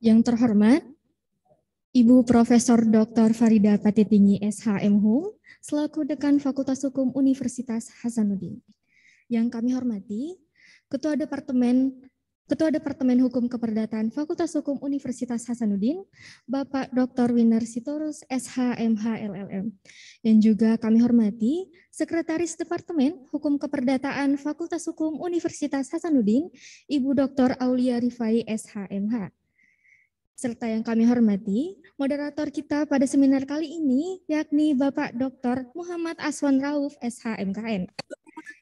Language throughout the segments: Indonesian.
Yang terhormat, Ibu Profesor Dr. Farida Patitinggi SHMHum, selaku Dekan Fakultas Hukum Universitas Hasanuddin. Yang kami hormati, Ketua Departemen Hukum Keperdataan Fakultas Hukum Universitas Hasanuddin, Bapak Dr. Winner Sitorus SHMH LLM. Dan juga kami hormati Sekretaris Departemen Hukum Keperdataan Fakultas Hukum Universitas Hasanuddin, Ibu Dr. Aulia Rifai SHMH. Serta yang kami hormati, moderator kita pada seminar kali ini yakni Bapak Dr. Muhammad Aswan Rauf SHMKN.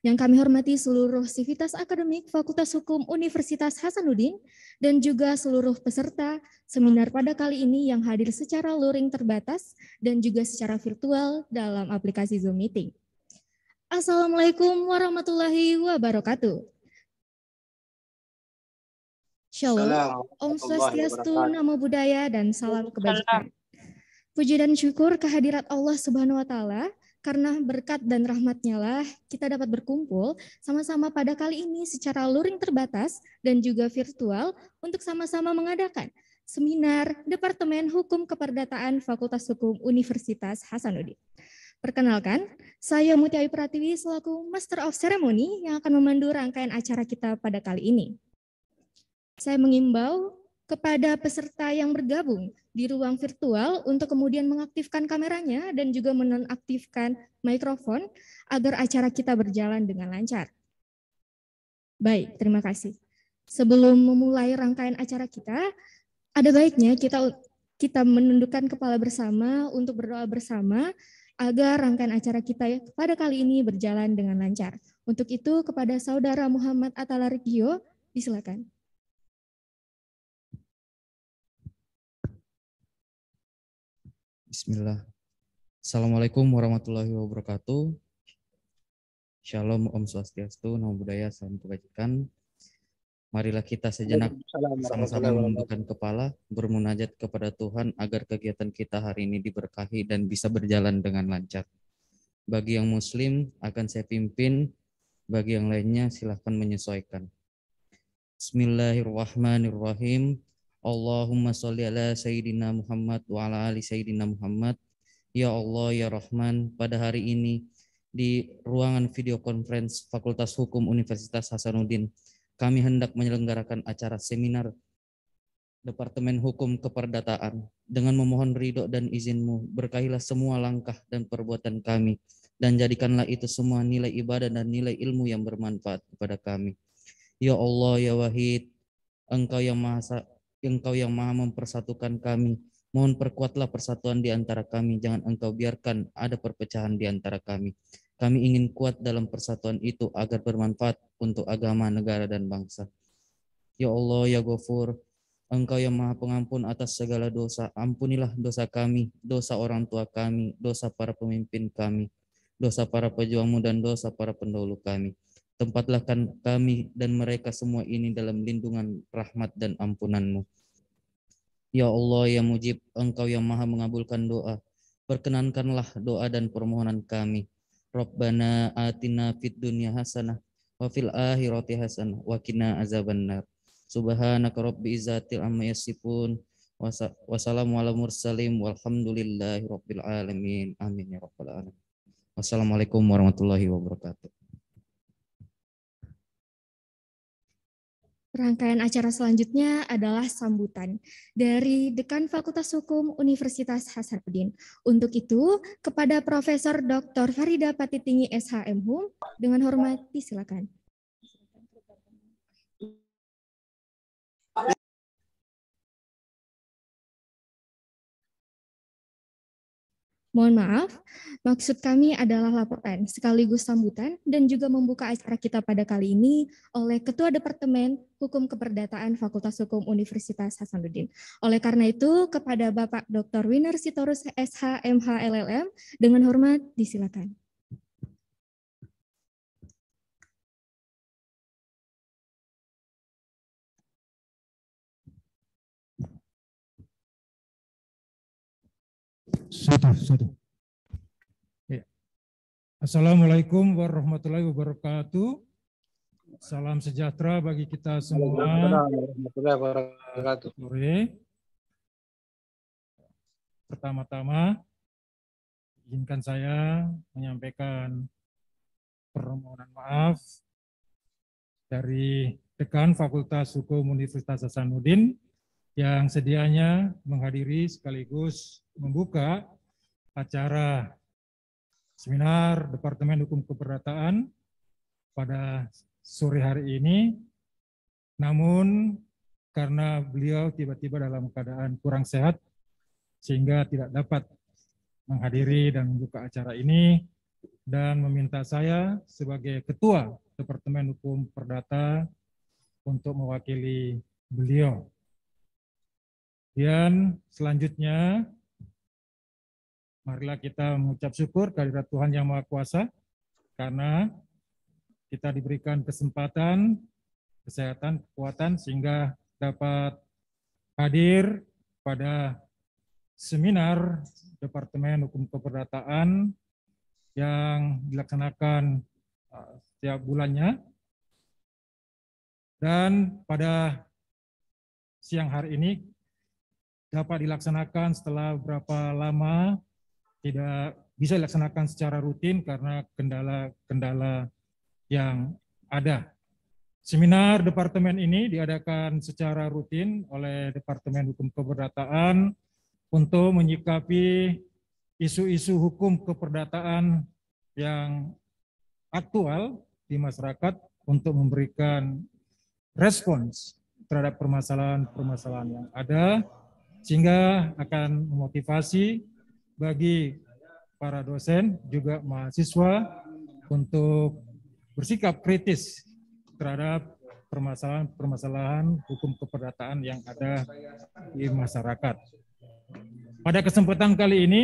Yang kami hormati seluruh sivitas akademik Fakultas Hukum Universitas Hasanuddin dan juga seluruh peserta seminar pada kali ini yang hadir secara luring terbatas dan juga secara virtual dalam aplikasi Zoom Meeting. Assalamualaikum warahmatullahi wabarakatuh. Shalom, Om Swastiastu, Namo Buddhaya, dan salam kebajikan. Puji dan syukur kehadirat Allah Subhanahu wa Ta'ala, karena berkat dan rahmat-Nya lah kita dapat berkumpul sama-sama pada kali ini secara luring terbatas dan juga virtual untuk sama-sama mengadakan seminar Departemen Hukum Keperdataan Fakultas Hukum Universitas Hasanuddin. Perkenalkan, saya Mutia Ayu Pratiwi selaku Master of Ceremony yang akan memandu rangkaian acara kita pada kali ini. Saya mengimbau kepada peserta yang bergabung di ruang virtual untuk kemudian mengaktifkan kameranya dan juga menonaktifkan mikrofon agar acara kita berjalan dengan lancar. Baik, terima kasih. Sebelum memulai rangkaian acara kita, ada baiknya kita menundukkan kepala bersama untuk berdoa bersama agar rangkaian acara kita pada kali ini berjalan dengan lancar. Untuk itu, kepada Saudara Muhammad Atalarikio, disilakan. Bismillah. Assalamualaikum warahmatullahi wabarakatuh. Shalom, Om Swastiastu, Namo Buddhaya, salam kebajikan. Marilah kita sejenak sama-sama menundukkan kepala, bermunajat kepada Tuhan agar kegiatan kita hari ini diberkahi dan bisa berjalan dengan lancar. Bagi yang muslim akan saya pimpin, bagi yang lainnya silahkan menyesuaikan. Bismillahirrahmanirrahim. Allahumma sholli ala Sayyidina Muhammad wa ala ali Sayyidina Muhammad. Ya Allah, ya Rahman, pada hari ini di ruangan video conference Fakultas Hukum Universitas Hasanuddin, kami hendak menyelenggarakan acara seminar Departemen Hukum Keperdataan. Dengan memohon ridho dan izin-Mu, berkahilah semua langkah dan perbuatan kami, dan jadikanlah itu semua nilai ibadah dan nilai ilmu yang bermanfaat kepada kami. Ya Allah, ya Wahid, Engkau yang maha mempersatukan kami. Mohon perkuatlah persatuan di antara kami. Jangan Engkau biarkan ada perpecahan di antara kami. Kami ingin kuat dalam persatuan itu agar bermanfaat untuk agama, negara, dan bangsa. Ya Allah, ya Ghafur, Engkau yang maha pengampun atas segala dosa. Ampunilah dosa kami, dosa orang tua kami, dosa para pemimpin kami, dosa para pejuang-Mu, dan dosa para pendahulu kami. Tempatlah kami dan mereka semua ini dalam lindungan rahmat dan ampunan-Mu. Ya Allah, ya Mujib, Engkau yang maha mengabulkan doa. Perkenankanlah doa dan permohonan kami. Rabbana atina fid dunya hasanah wa fil akhirati hasanah wa qina azabannar. Subhanaka rabbi izzatil amma yasifun. Wassalamu ala mursalin walhamdulillahi rabbil alamin. Amin ya rabbal alamin. Wassalamualaikum warahmatullahi wabarakatuh. Rangkaian acara selanjutnya adalah sambutan dari Dekan Fakultas Hukum Universitas Hasanuddin. Untuk itu, kepada Profesor Dr. Farida Patitinggi SHMHum, dengan hormat disilakan. Mohon maaf, maksud kami adalah laporan sekaligus sambutan dan juga membuka acara kita pada kali ini oleh Ketua Departemen Hukum Keperdataan Fakultas Hukum Universitas Hasanuddin. Oleh karena itu, kepada Bapak Dr. Winner Sitorus SHMH LLM, dengan hormat disilakan. Satu. Ya. Assalamualaikum warahmatullahi wabarakatuh. Salam sejahtera bagi kita semua. Warahmatullahi wabarakatuh. Sore. pertama-tama izinkan saya menyampaikan permohonan maaf dari Dekan Fakultas Hukum Universitas Hasanuddin yang sedianya menghadiri sekaligus membuka acara seminar Departemen Hukum Keperdataan pada sore hari ini. Namun karena beliau tiba-tiba dalam keadaan kurang sehat sehingga tidak dapat menghadiri dan membuka acara ini, dan meminta saya sebagai Ketua Departemen Hukum Perdata untuk mewakili beliau. Dan selanjutnya, marilah kita mengucap syukur kehadirat Tuhan Yang Maha Kuasa karena kita diberikan kesempatan, kesehatan, kekuatan sehingga dapat hadir pada seminar Departemen Hukum Keperdataan yang dilaksanakan setiap bulannya. Dan pada siang hari ini dapat dilaksanakan setelah berapa lama tidak bisa dilaksanakan secara rutin karena kendala-kendala yang ada. Seminar departemen ini diadakan secara rutin oleh Departemen Hukum Keperdataan untuk menyikapi isu-isu hukum keperdataan yang aktual di masyarakat untuk memberikan respons terhadap permasalahan-permasalahan yang ada, sehingga akan memotivasi bagi para dosen juga mahasiswa untuk bersikap kritis terhadap permasalahan-permasalahan hukum keperdataan yang ada di masyarakat. Pada kesempatan kali ini,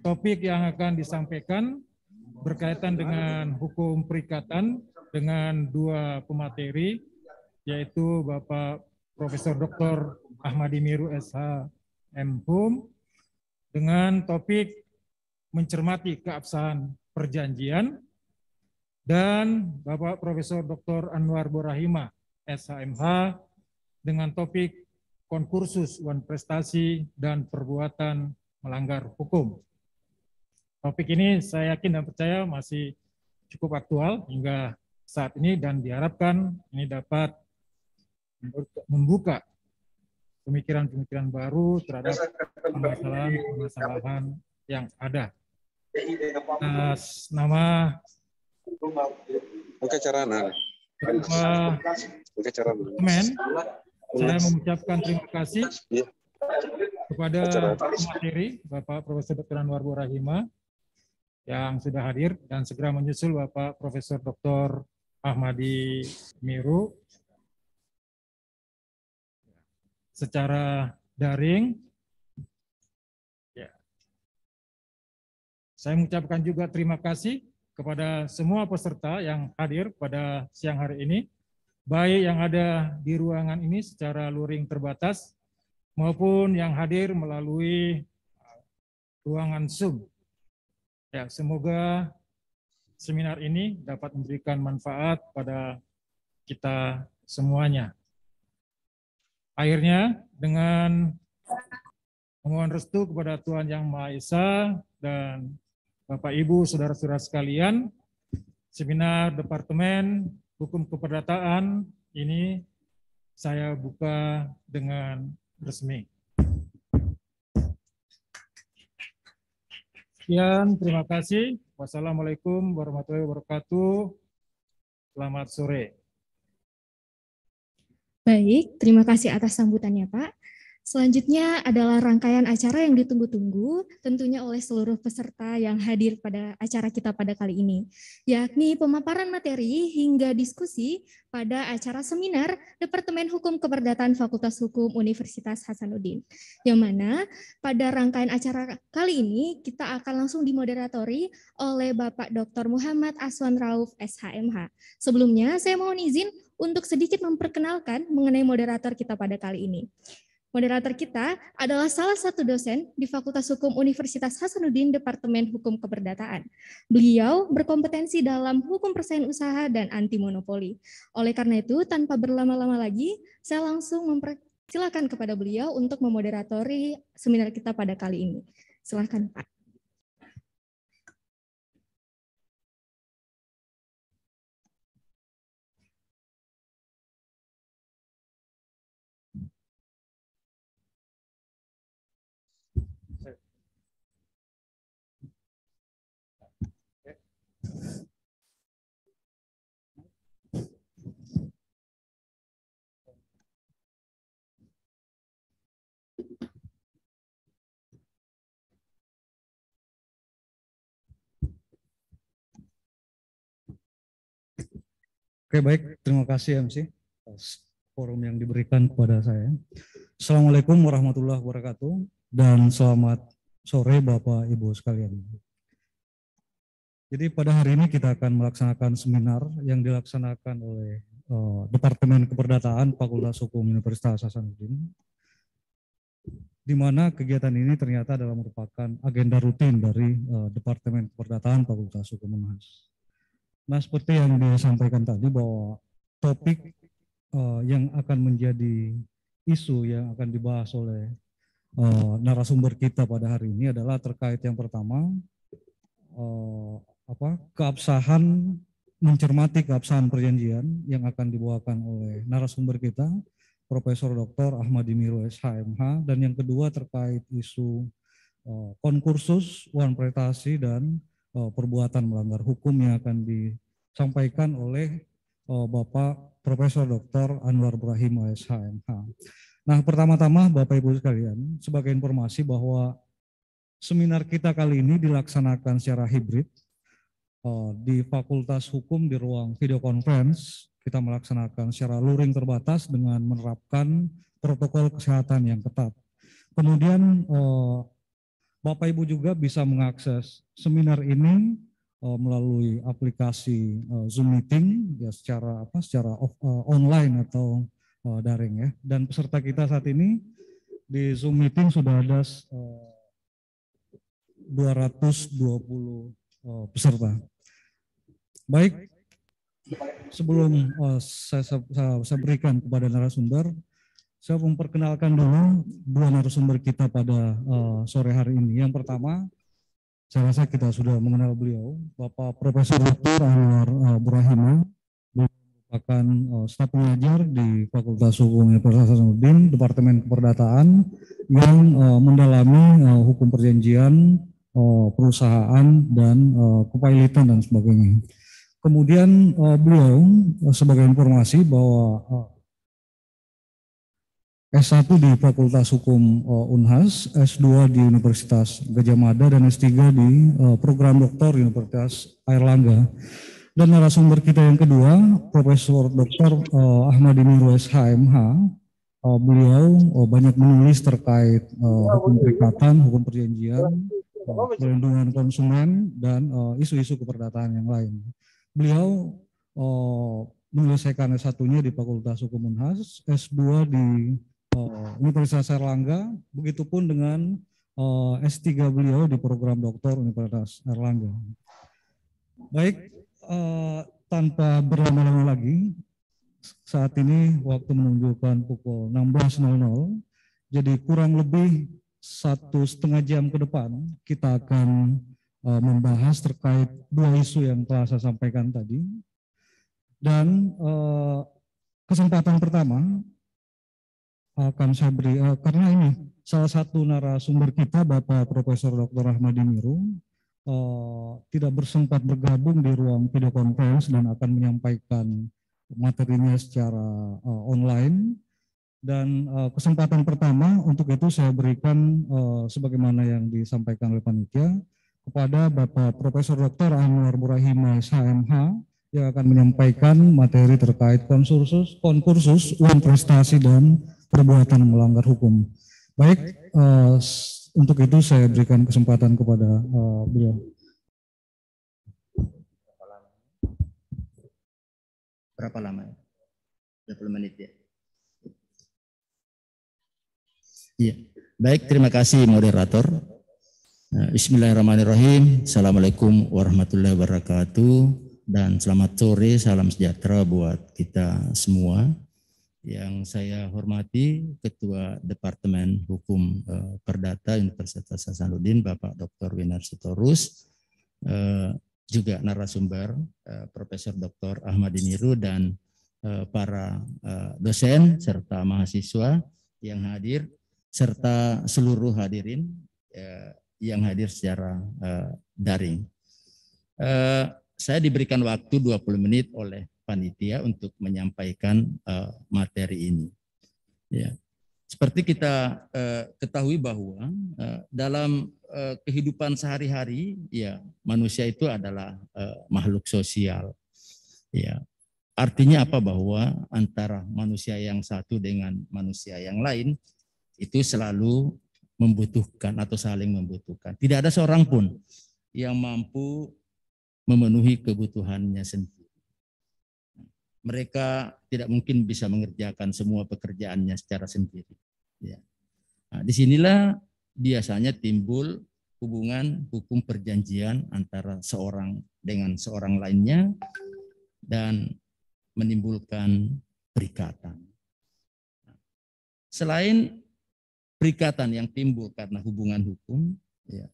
topik yang akan disampaikan berkaitan dengan hukum perikatan dengan dua pemateri, yaitu Bapak Profesor Dr. Ahmadi Miru SH.M.Hum dengan topik mencermati keabsahan perjanjian, dan Bapak Profesor Dr. Anwar Borahima SHMH dengan topik konkursus wan prestasi dan perbuatan melanggar hukum. Topik ini saya yakin dan percaya masih cukup aktual hingga saat ini dan diharapkan ini dapat membuka pemikiran-pemikiran baru terhadap permasalahan-permasalahan yang ada. Atas nama teman, saya mengucapkan terima kasih kepada pemateri Bapak Profesor Dr. Anwar Borahima yang sudah hadir, dan segera menyusul Bapak Profesor Dr. Ahmadi Miru secara daring. Saya mengucapkan juga terima kasih kepada semua peserta yang hadir pada siang hari ini, baik yang ada di ruangan ini secara luring terbatas maupun yang hadir melalui ruangan Zoom. Ya, semoga seminar ini dapat memberikan manfaat pada kita semuanya. Akhirnya, dengan memohon restu kepada Tuhan Yang Maha Esa dan Bapak Ibu saudara-saudara sekalian, seminar Departemen Hukum Keperdataan ini saya buka dengan resmi. Sekian, terima kasih. Wassalamualaikum warahmatullahi wabarakatuh. Selamat sore. Baik, terima kasih atas sambutannya, Pak. Selanjutnya adalah rangkaian acara yang ditunggu-tunggu tentunya oleh seluruh peserta yang hadir pada acara kita pada kali ini, yakni pemaparan materi hingga diskusi pada acara seminar Departemen Hukum Keperdataan Fakultas Hukum Universitas Hasanuddin. Yang mana pada rangkaian acara kali ini kita akan langsung dimoderatori oleh Bapak Dr. Muhammad Aswan Rauf SHMH. Sebelumnya saya mohon izin untuk sedikit memperkenalkan mengenai moderator kita pada kali ini. Moderator kita adalah salah satu dosen di Fakultas Hukum Universitas Hasanuddin Departemen Hukum Keperdataan. Beliau berkompetensi dalam hukum persaingan usaha dan anti monopoli. Oleh karena itu, tanpa berlama-lama lagi, saya langsung mempersilakan kepada beliau untuk memoderatori seminar kita pada kali ini. Silakan Pak. Oke, baik. Terima kasih MC atas forum yang diberikan kepada saya. Assalamualaikum warahmatullahi wabarakatuh dan selamat sore Bapak Ibu sekalian. Jadi pada hari ini kita akan melaksanakan seminar yang dilaksanakan oleh Departemen Keperdataan Fakultas Hukum Universitas Hasanuddin, di mana kegiatan ini ternyata adalah merupakan agenda rutin dari Departemen Keperdataan Fakultas Hukum Unhas. Nah, seperti yang disampaikan tadi bahwa topik yang akan menjadi isu yang akan dibahas oleh narasumber kita pada hari ini adalah terkait yang pertama, keabsahan, mencermati keabsahan perjanjian yang akan dibawakan oleh narasumber kita, Profesor Dr. Ahmadi Miru SHMH, dan yang kedua terkait isu konkursus, uang prestasi, dan perbuatan melanggar hukum yang akan disampaikan oleh Bapak Profesor Dr. Anwar Ibrahim SHMH. Nah, pertama-tama Bapak Ibu sekalian, sebagai informasi bahwa seminar kita kali ini dilaksanakan secara hibrid di Fakultas Hukum di ruang video conference. Kita melaksanakan secara luring terbatas dengan menerapkan protokol kesehatan yang ketat. Kemudian Bapak Ibu juga bisa mengakses seminar ini melalui aplikasi Zoom Meeting ya secara online atau daring ya. Dan peserta kita saat ini di Zoom Meeting sudah ada 220 peserta. Baik, sebelum saya berikan kepada narasumber, saya memperkenalkan dulu dua narasumber kita pada sore hari ini. Yang pertama, saya rasa kita sudah mengenal beliau, Bapak Profesor Dr. Anwar Ibrahim, merupakan staf pengajar di Fakultas Hukum Universitas Hasanuddin, Departemen Keperdataan, yang mendalami hukum perjanjian, perusahaan, dan kepailitan dan sebagainya. Kemudian beliau sebagai informasi bahwa S1 di Fakultas Hukum Unhas, S2 di Universitas Gadjah Mada, dan S3 di program doktor Universitas Airlangga. Dan narasumber kita yang kedua, Profesor Dr. Ahmadi Miru SHMH, beliau banyak menulis terkait hukum perikatan, hukum perjanjian, perlindungan konsumen, dan isu-isu keperdataan yang lain. Beliau menyelesaikan S1-nya di Fakultas Hukum Unhas, S2 di Universitas Airlangga, begitupun dengan S3 beliau di program doktor Universitas Airlangga. Baik, tanpa berlama-lama lagi, saat ini waktu menunjukkan pukul 16.00, jadi kurang lebih 1,5 jam ke depan kita akan membahas terkait dua isu yang telah saya sampaikan tadi. Dan kesempatan pertama akan saya beri, karena ini salah satu narasumber kita, Bapak Profesor Dr. Ahmadi Miru, tidak bersempat bergabung di ruang video conference dan akan menyampaikan materinya secara online. Dan kesempatan pertama untuk itu saya berikan sebagaimana yang disampaikan oleh panitia kepada Bapak Profesor Dr. Anwar Ibrahim SHMH yang akan menyampaikan materi terkait konkursus, uang prestasi, dan perbuatan melanggar hukum. Baik, untuk itu saya berikan kesempatan kepada beliau. Berapa lama? 20 menit ya. Iya. Baik, terima kasih moderator. Bismillahirrahmanirrahim. Assalamualaikum warahmatullahi wabarakatuh. Dan selamat sore, salam sejahtera buat kita semua. yang saya hormati Ketua Departemen Hukum Perdata Universitas Hasanuddin Bapak Dr. Winar Sitorus, juga narasumber Profesor Dr. Ahmad Diniru dan para dosen serta mahasiswa yang hadir serta seluruh hadirin yang hadir secara daring. Saya diberikan waktu 20 menit oleh panitia untuk menyampaikan materi ini. Ya. Seperti kita ketahui bahwa dalam kehidupan sehari-hari, ya manusia itu adalah makhluk sosial. Ya. Artinya apa? Bahwa antara manusia yang satu dengan manusia yang lain itu selalu membutuhkan atau saling membutuhkan. Tidak ada seorang pun yang mampu memenuhi kebutuhannya sendiri. Mereka tidak mungkin bisa mengerjakan semua pekerjaannya secara sendiri. Ya. Nah, disinilah biasanya timbul hubungan hukum perjanjian antara seorang dengan seorang lainnya dan menimbulkan perikatan. Selain perikatan yang timbul karena hubungan hukum, ya,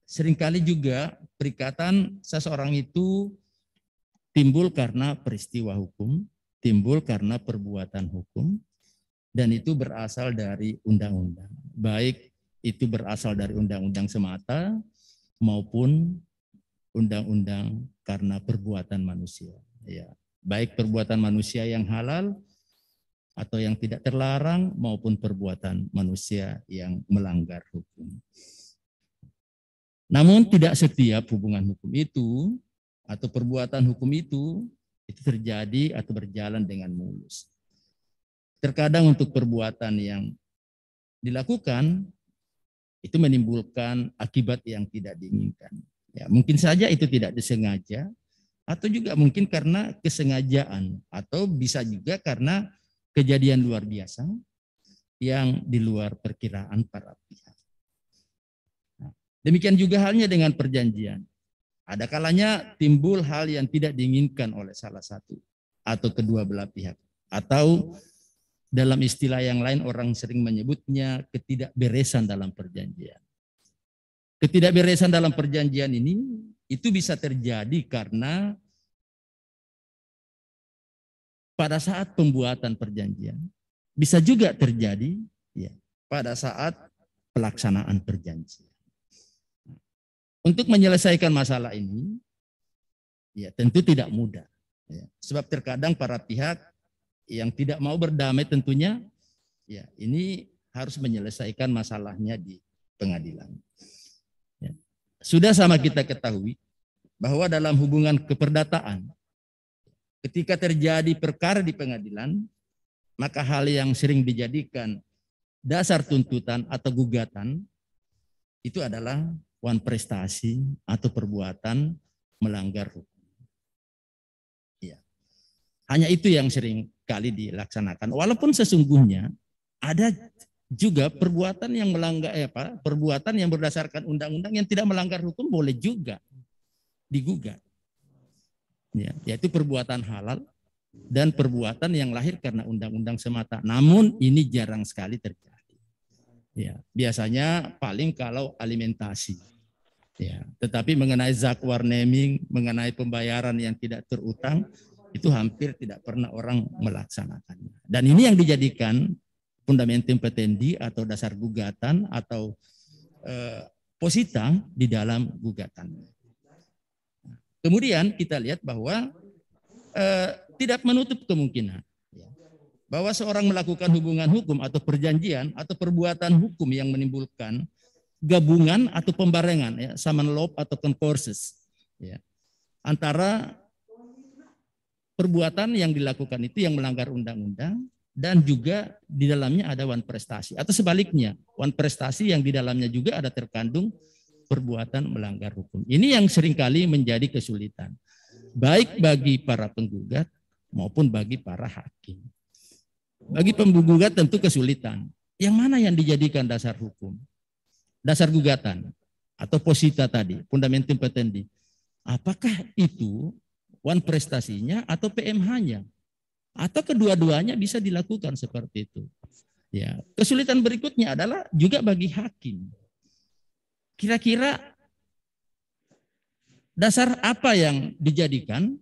seringkali juga perikatan seseorang itu timbul karena peristiwa hukum, timbul karena perbuatan hukum, dan itu berasal dari undang-undang. Baik itu berasal dari undang-undang semata maupun undang-undang karena perbuatan manusia. Ya, baik perbuatan manusia yang halal atau yang tidak terlarang maupun perbuatan manusia yang melanggar hukum. Namun tidak setiap hubungan hukum itu atau perbuatan hukum itu terjadi atau berjalan dengan mulus. Terkadang untuk perbuatan yang dilakukan itu menimbulkan akibat yang tidak diinginkan. Ya, mungkin saja itu tidak disengaja atau juga mungkin karena kesengajaan atau bisa juga karena kejadian luar biasa yang di luar perkiraan para pihak. Nah, demikian juga halnya dengan perjanjian. Ada kalanya timbul hal yang tidak diinginkan oleh salah satu atau kedua belah pihak. Atau dalam istilah yang lain orang sering menyebutnya ketidakberesan dalam perjanjian. Ketidakberesan dalam perjanjian ini itu bisa terjadi karena pada saat pembuatan perjanjian. Bisa juga terjadi ya, pada saat pelaksanaan perjanjian. Untuk menyelesaikan masalah ini, ya tentu tidak mudah. Ya, sebab terkadang para pihak yang tidak mau berdamai tentunya, ya ini harus menyelesaikan masalahnya di pengadilan. Ya. Sudah sama kita ketahui bahwa dalam hubungan keperdataan, ketika terjadi perkara di pengadilan, maka hal yang sering dijadikan dasar tuntutan atau gugatan itu adalah wan prestasi atau perbuatan melanggar hukum. Ya. Hanya itu yang sering kali dilaksanakan. Walaupun sesungguhnya ada juga perbuatan yang melanggar perbuatan yang berdasarkan undang-undang yang tidak melanggar hukum boleh juga digugat. Ya, yaitu perbuatan halal dan perbuatan yang lahir karena undang-undang semata. Namun ini jarang sekali terjadi. Ya, biasanya paling kalau alimentasi. Ya, tetapi mengenai zakwar naming, mengenai pembayaran yang tidak terutang, itu hampir tidak pernah orang melaksanakannya. Dan ini yang dijadikan fundamentum petendi atau dasar gugatan atau posita di dalam gugatan. Kemudian kita lihat bahwa tidak menutup kemungkinan bahwa seorang melakukan hubungan hukum atau perjanjian atau perbuatan hukum yang menimbulkan gabungan atau pembarengan, ya, common law atau concursus, ya, antara perbuatan yang dilakukan itu yang melanggar undang-undang dan juga di dalamnya ada wan prestasi atau sebaliknya wan prestasi yang di dalamnya juga ada terkandung perbuatan melanggar hukum. Ini yang seringkali menjadi kesulitan baik bagi para penggugat maupun bagi para hakim. Bagi penggugat tentu kesulitan. Yang mana yang dijadikan dasar hukum? Dasar gugatan atau posita tadi, fundamentum petendi. Apakah itu wan prestasinya atau PMH-nya? Atau kedua-duanya bisa dilakukan seperti itu. Ya, kesulitan berikutnya adalah juga bagi hakim. Kira-kira dasar apa yang dijadikan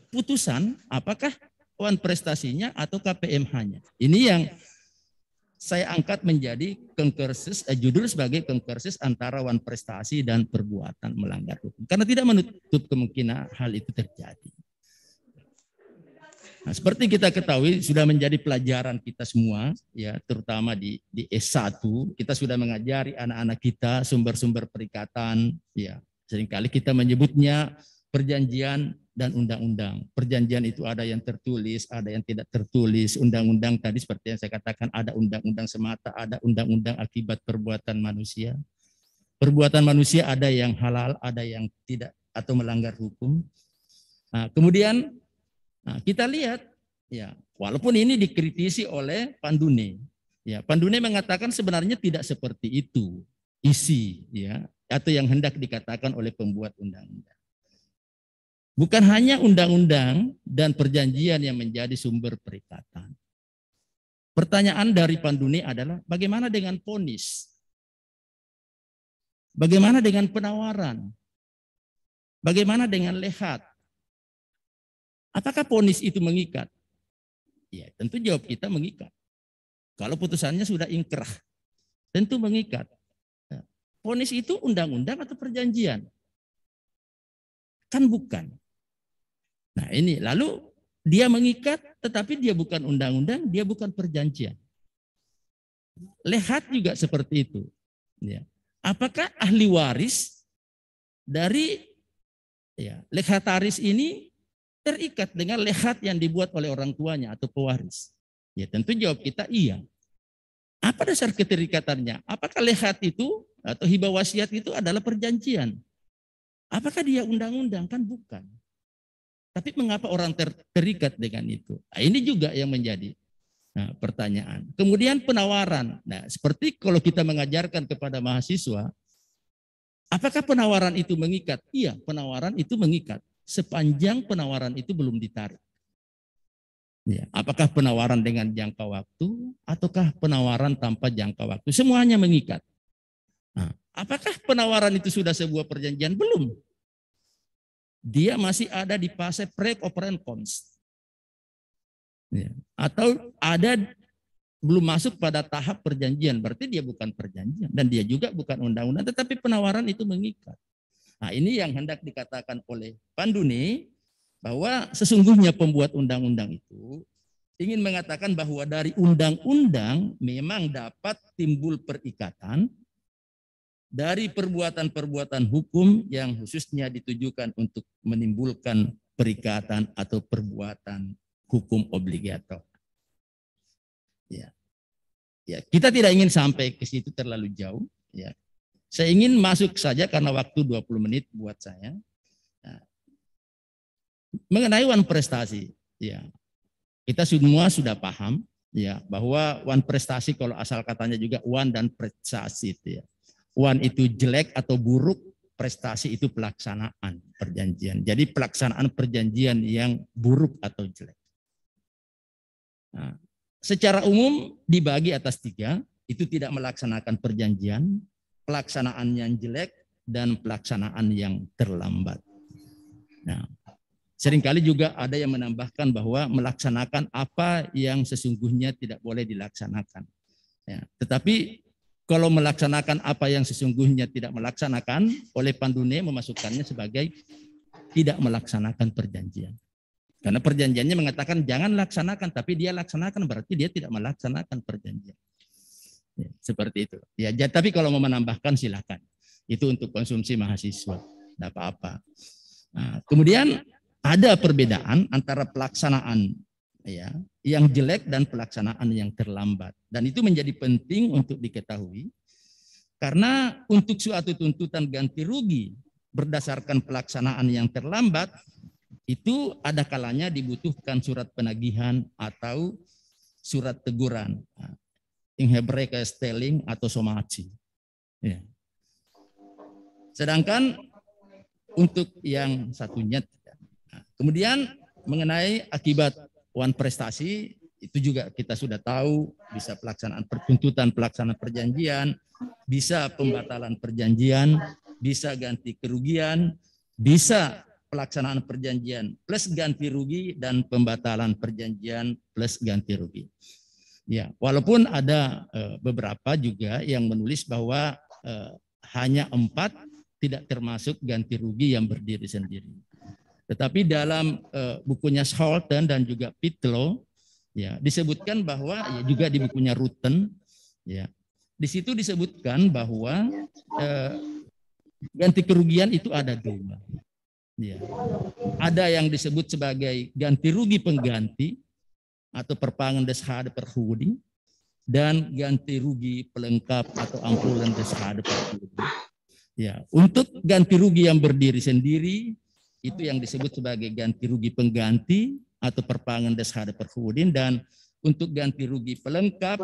putusan, apakah wan prestasinya atau KPMH-nya? Ini yang saya angkat menjadi konkursus, judul sebagai konkursus antara wan prestasi dan perbuatan melanggar hukum. Karena tidak menutup kemungkinan hal itu terjadi. Nah, seperti kita ketahui sudah menjadi pelajaran kita semua, ya, terutama di S1 kita sudah mengajari anak-anak kita sumber-sumber perikatan, ya. Seringkali kita menyebutnya perjanjian dan undang-undang. Perjanjian itu ada yang tertulis, ada yang tidak tertulis. Undang-undang tadi seperti yang saya katakan, ada undang-undang semata, ada undang-undang akibat perbuatan manusia. Perbuatan manusia ada yang halal, ada yang tidak atau melanggar hukum. Nah, kemudian kita lihat, ya, walaupun ini dikritisi oleh Pandune, ya, Pandune mengatakan sebenarnya tidak seperti itu isi, ya, atau yang hendak dikatakan oleh pembuat undang-undang. Bukan hanya undang-undang dan perjanjian yang menjadi sumber perikatan. Pertanyaan dari Pandune adalah bagaimana dengan vonis? Bagaimana dengan penawaran? Bagaimana dengan lehat? Apakah vonis itu mengikat? Ya, tentu jawab kita mengikat. Kalau putusannya sudah ingkrah, tentu mengikat. Vonis itu undang-undang atau perjanjian? Kan bukan. Nah ini, lalu dia mengikat tetapi dia bukan undang-undang, dia bukan perjanjian. Lehat juga seperti itu. Ya. Apakah ahli waris dari lekhataris ini terikat dengan lehat yang dibuat oleh orang tuanya atau pewaris? Ya tentu jawab kita iya. Apa dasar keterikatannya? Apakah lehat itu atau hibah wasiat itu adalah perjanjian? Apakah dia undang-undang? Kan bukan. Tapi mengapa orang terikat dengan itu? Nah, ini juga yang menjadi pertanyaan. Kemudian penawaran. Nah, seperti kalau kita mengajarkan kepada mahasiswa, apakah penawaran itu mengikat? Iya, penawaran itu mengikat. Sepanjang penawaran itu belum ditarik. Ya, apakah penawaran dengan jangka waktu ataukah penawaran tanpa jangka waktu? Semuanya mengikat. Nah, apakah penawaran itu sudah sebuah perjanjian? Belum. Dia masih ada di fase pre-operant cons. Ya, atau ada belum masuk pada tahap perjanjian, berarti dia bukan perjanjian dan dia juga bukan undang-undang, tetapi penawaran itu mengikat. Nah, ini yang hendak dikatakan oleh Pandune bahwa sesungguhnya pembuat undang-undang itu ingin mengatakan bahwa dari undang-undang memang dapat timbul perikatan dari perbuatan-perbuatan hukum yang khususnya ditujukan untuk menimbulkan perikatan atau perbuatan hukum obligator. Ya. Ya, kita tidak ingin sampai ke situ terlalu jauh, ya. Saya ingin masuk saja karena waktu 20 menit buat saya. Nah, mengenai wan prestasi, ya. Kita semua sudah paham, ya, bahwa wan prestasi kalau asal katanya juga wan dan prestasi itu, ya. Wan itu jelek atau buruk, prestasi itu pelaksanaan perjanjian. Jadi pelaksanaan perjanjian yang buruk atau jelek. Nah, secara umum dibagi atas 3, itu tidak melaksanakan perjanjian, pelaksanaan yang jelek, dan pelaksanaan yang terlambat. Nah, seringkali juga ada yang menambahkan bahwa melaksanakan apa yang sesungguhnya tidak boleh dilaksanakan. Ya, tetapi kalau melaksanakan apa yang sesungguhnya tidak melaksanakan, oleh Pandune memasukkannya sebagai tidak melaksanakan perjanjian. Karena perjanjiannya mengatakan jangan laksanakan, tapi dia laksanakan, berarti dia tidak melaksanakan perjanjian. Ya, seperti itu. Ya, tapi kalau mau menambahkan silakan. Itu untuk konsumsi mahasiswa, tidak apa-apa. Nah, kemudian ada perbedaan antara pelaksanaan, ya, yang jelek dan pelaksanaan yang terlambat. Dan itu menjadi penting untuk diketahui karena untuk suatu tuntutan ganti rugi berdasarkan pelaksanaan yang terlambat itu ada kalanya dibutuhkan surat penagihan atau surat teguran, in Hebraica stelling atau somaci. Ya. Sedangkan untuk yang satunya tidak. Nah, kemudian mengenai akibat wan prestasi itu juga kita sudah tahu, bisa tuntutan pelaksanaan perjanjian, bisa pembatalan perjanjian, bisa ganti kerugian, bisa pelaksanaan perjanjian plus ganti rugi, dan pembatalan perjanjian plus ganti rugi. Ya, walaupun ada beberapa juga yang menulis bahwa hanya 4 tidak termasuk ganti rugi yang berdiri sendiri. Tetapi dalam bukunya Scholten dan juga Pitlow, ya disebutkan bahwa ya juga di bukunya Rutten, ya di situ disebutkan bahwa ganti kerugian itu ada 2. Ya. Ada yang disebut sebagai ganti rugi pengganti atau perpangan des schade vergoeding, dan ganti rugi pelengkap atau ampulan des schade vergoeding. Ya, untuk ganti rugi yang berdiri sendiri itu yang disebut sebagai ganti rugi pengganti atau perpangan des schade vergoeding, dan untuk ganti rugi pelengkap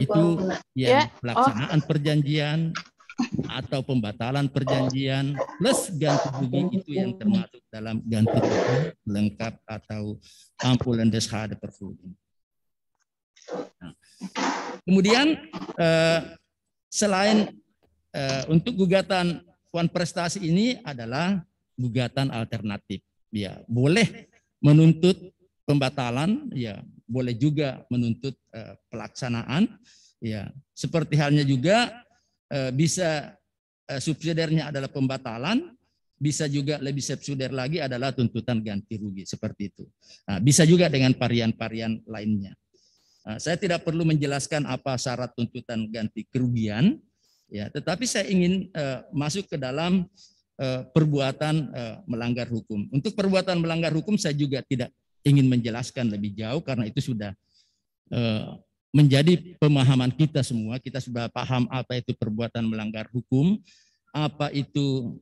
itu yang pelaksanaan perjanjian atau pembatalan perjanjian plus ganti rugi itu yang termasuk dalam ganti rugi lengkap atau ampulan des schade vergoeding. Nah, kemudian selain untuk gugatan wan prestasi ini adalah gugatan alternatif. Ya, boleh menuntut pembatalan, ya boleh juga menuntut pelaksanaan. Ya, seperti halnya juga bisa subsidiarnya adalah pembatalan, bisa juga lebih subsidiar lagi adalah tuntutan ganti rugi, seperti itu. Nah, bisa juga dengan varian-varian lainnya. Nah, saya tidak perlu menjelaskan apa syarat tuntutan ganti kerugian, ya, tetapi saya ingin masuk ke dalam perbuatan melanggar hukum. Untuk perbuatan melanggar hukum saya juga tidak ingin menjelaskan lebih jauh karena itu sudah menjadi pemahaman kita semua. Kita sudah paham apa itu perbuatan melanggar hukum, apa itu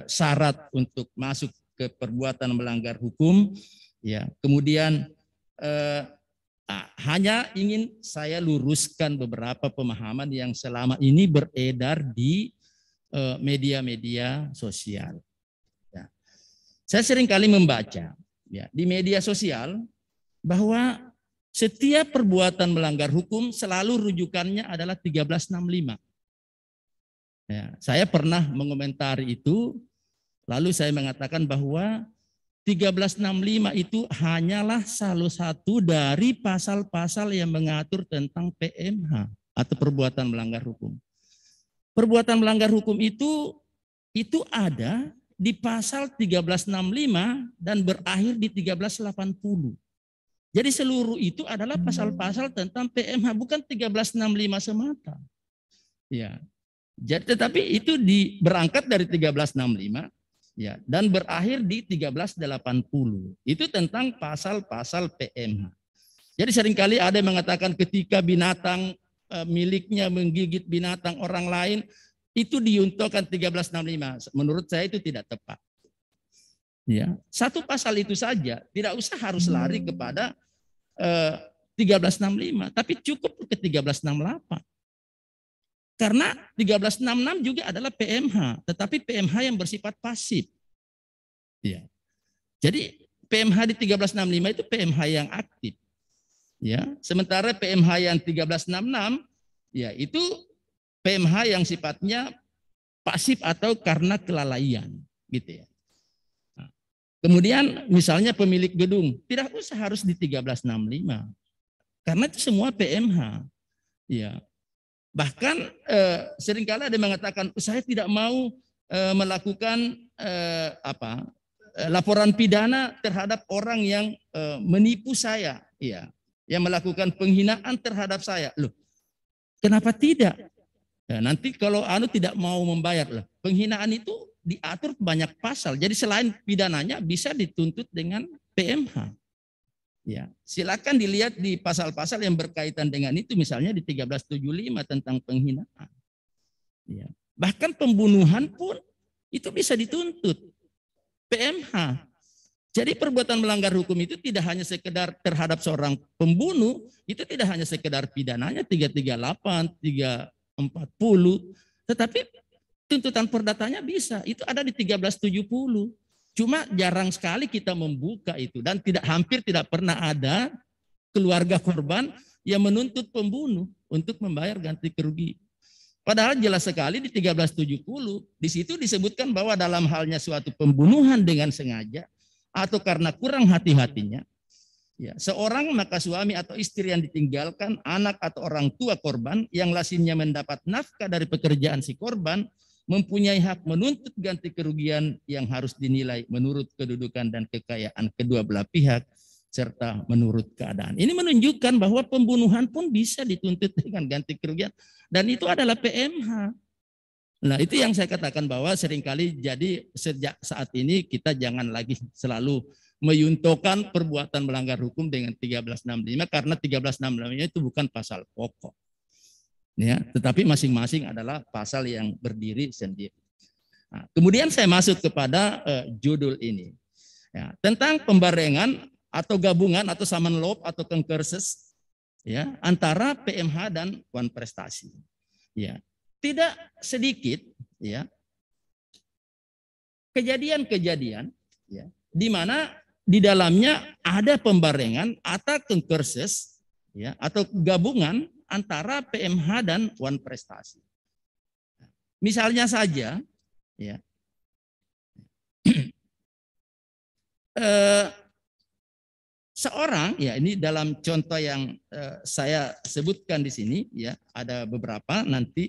syarat untuk masuk ke perbuatan melanggar hukum. Ya, kemudian hanya ingin saya luruskan beberapa pemahaman yang selama ini beredar di media-media sosial. Ya. Saya seringkali membaca ya di media sosial bahwa setiap perbuatan melanggar hukum selalu rujukannya adalah 1365. Ya, saya pernah mengomentari itu, lalu saya mengatakan bahwa 1365 itu hanyalah salah satu dari pasal-pasal yang mengatur tentang PMH atau perbuatan melanggar hukum. Perbuatan melanggar hukum itu ada di pasal 1365 dan berakhir di 1380. Jadi seluruh itu adalah pasal-pasal tentang PMH, bukan 1365 semata. Ya. Jadi tetapi itu berangkat dari 1365 ya dan berakhir di 1380. Itu tentang pasal-pasal PMH. Jadi seringkali ada yang mengatakan ketika binatang miliknya menggigit binatang orang lain itu diuntukkan 1365. Menurut saya itu tidak tepat. Ya, satu pasal itu saja, tidak usah harus lari kepada 1365, tapi cukup ke 1368. Karena 1366 juga adalah PMH, tetapi PMH yang bersifat pasif. Ya. Jadi PMH di 1365 itu PMH yang aktif. Ya, sementara PMH yang 1366 ya itu PMH yang sifatnya pasif atau karena kelalaian, gitu ya. Kemudian misalnya pemilik gedung tidak usah harus di 1365 karena itu semua PMH. Ya. Bahkan seringkali ada yang mengatakan saya tidak mau melakukan laporan pidana terhadap orang yang menipu saya, ya, yang melakukan penghinaan terhadap saya. Loh, kenapa tidak? Ya, nanti kalau tidak mau membayar, loh, penghinaan itu diatur banyak pasal. Jadi selain pidananya bisa dituntut dengan PMH. Ya, silakan dilihat di pasal-pasal yang berkaitan dengan itu, misalnya di 1375 tentang penghinaan. Ya. Bahkan pembunuhan pun itu bisa dituntut PMH. Jadi perbuatan melanggar hukum itu tidak hanya sekedar terhadap seorang pembunuh, itu tidak hanya sekedar pidananya 338, 340, tetapi tuntutan perdatanya bisa, itu ada di 1370. Cuma jarang sekali kita membuka itu dan hampir tidak pernah ada keluarga korban yang menuntut pembunuh untuk membayar ganti kerugian. Padahal jelas sekali di 1370 di situ disebutkan bahwa dalam halnya suatu pembunuhan dengan sengaja atau karena kurang hati-hatinya, ya, seorang maka suami atau istri yang ditinggalkan, anak atau orang tua korban yang lazimnya mendapat nafkah dari pekerjaan si korban mempunyai hak menuntut ganti kerugian yang harus dinilai menurut kedudukan dan kekayaan kedua belah pihak serta menurut keadaan. Ini menunjukkan bahwa pembunuhan pun bisa dituntut dengan ganti kerugian dan itu adalah PMH. Nah, itu yang saya katakan bahwa seringkali jadi sejak saat ini kita jangan lagi selalu menyuntokan perbuatan melanggar hukum dengan 1365 karena 1365 itu bukan pasal pokok. Ya, tetapi masing-masing adalah pasal yang berdiri sendiri. Nah, kemudian saya masuk kepada judul ini, ya, tentang pembarengan atau gabungan atau summon law atau concursus, ya, antara PMH dan wan prestasi. Ya, tidak sedikit, ya, kejadian-kejadian, ya, di mana di dalamnya ada pembarengan atau concursus, ya, atau gabungan antara PMH dan wan prestasi. Misalnya saja, ya, seorang, ya ini dalam contoh yang saya sebutkan di sini, ya ada beberapa nanti.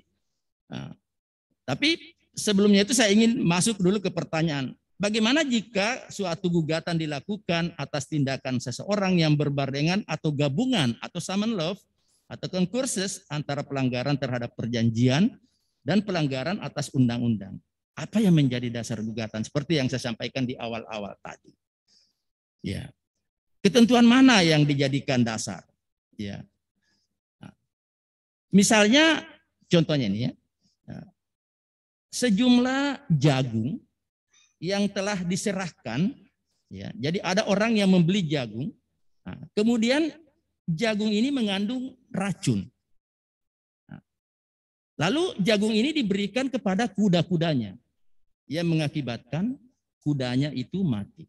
Tapi sebelumnya itu saya ingin masuk dulu ke pertanyaan. Bagaimana jika suatu gugatan dilakukan atas tindakan seseorang yang berbarengan atau gabungan atau summon law atau concursus antara pelanggaran terhadap perjanjian dan pelanggaran atas undang-undang? Apa yang menjadi dasar gugatan? Seperti yang saya sampaikan di awal-awal tadi. Ya, ketentuan mana yang dijadikan dasar? Ya, nah, misalnya contohnya ini, ya, sejumlah jagung yang telah diserahkan, ya, jadi ada orang yang membeli jagung, nah, kemudian jagung ini mengandung racun. Nah, lalu jagung ini diberikan kepada kuda-kudanya yang mengakibatkan kudanya itu mati.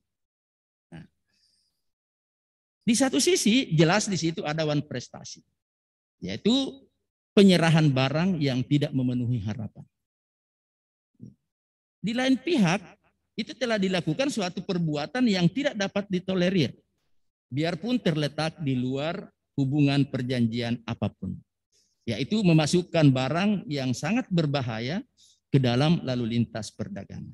Nah, di satu sisi jelas di situ ada wan prestasi, yaitu penyerahan barang yang tidak memenuhi harapan. Di lain pihak, itu telah dilakukan suatu perbuatan yang tidak dapat ditolerir, biarpun terletak di luar hubungan perjanjian apapun, yaitu memasukkan barang yang sangat berbahaya ke dalam lalu lintas perdagangan.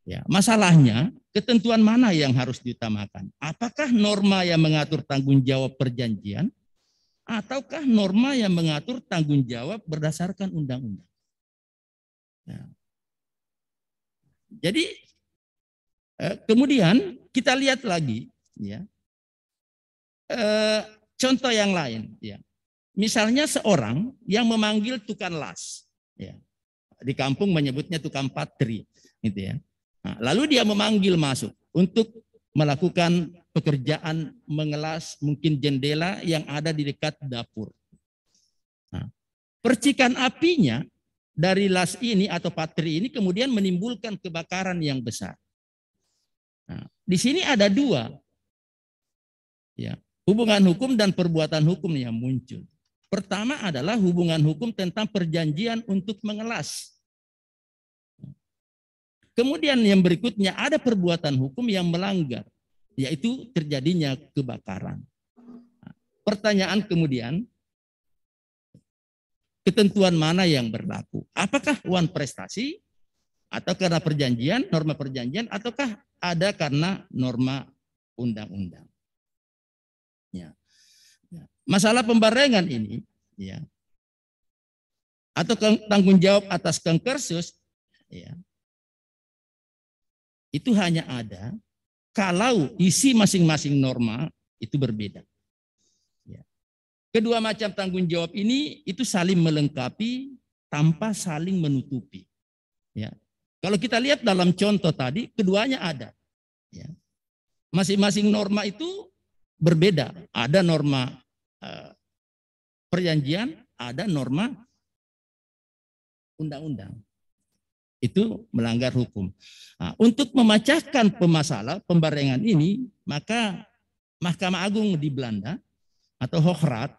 Ya, masalahnya, ketentuan mana yang harus diutamakan? Apakah norma yang mengatur tanggung jawab perjanjian, ataukah norma yang mengatur tanggung jawab berdasarkan undang-undang? Ya. Jadi kemudian kita lihat lagi, ya, contoh yang lain, ya. Misalnya seorang yang memanggil tukang las, ya, di kampung menyebutnya tukang patri, gitu ya. Nah, lalu dia memanggil masuk untuk melakukan pekerjaan mengelas mungkin jendela yang ada di dekat dapur. Nah, percikan apinya dari las ini atau patri ini kemudian menimbulkan kebakaran yang besar. Nah, di sini ada dua, ya, hubungan hukum dan perbuatan hukum yang muncul. Pertama adalah hubungan hukum tentang perjanjian untuk mengelas. Kemudian yang berikutnya ada perbuatan hukum yang melanggar, yaitu terjadinya kebakaran. Nah, pertanyaan kemudian, ketentuan mana yang berlaku? Apakah wan prestasi atau karena perjanjian, norma perjanjian, ataukah ada karena norma undang-undang? Ya. Masalah pembarengan ini, ya, atau tanggung jawab atas concursus, ya, itu hanya ada kalau isi masing-masing norma itu berbeda. Kedua macam tanggung jawab ini itu saling melengkapi tanpa saling menutupi. Ya. Kalau kita lihat dalam contoh tadi, keduanya ada. Ya. Masing-masing norma itu berbeda. Ada norma perjanjian, ada norma undang-undang. Itu melanggar hukum. Nah, untuk memecahkan pemasalah pembarengan ini, maka Mahkamah Agung di Belanda atau Hoogstraat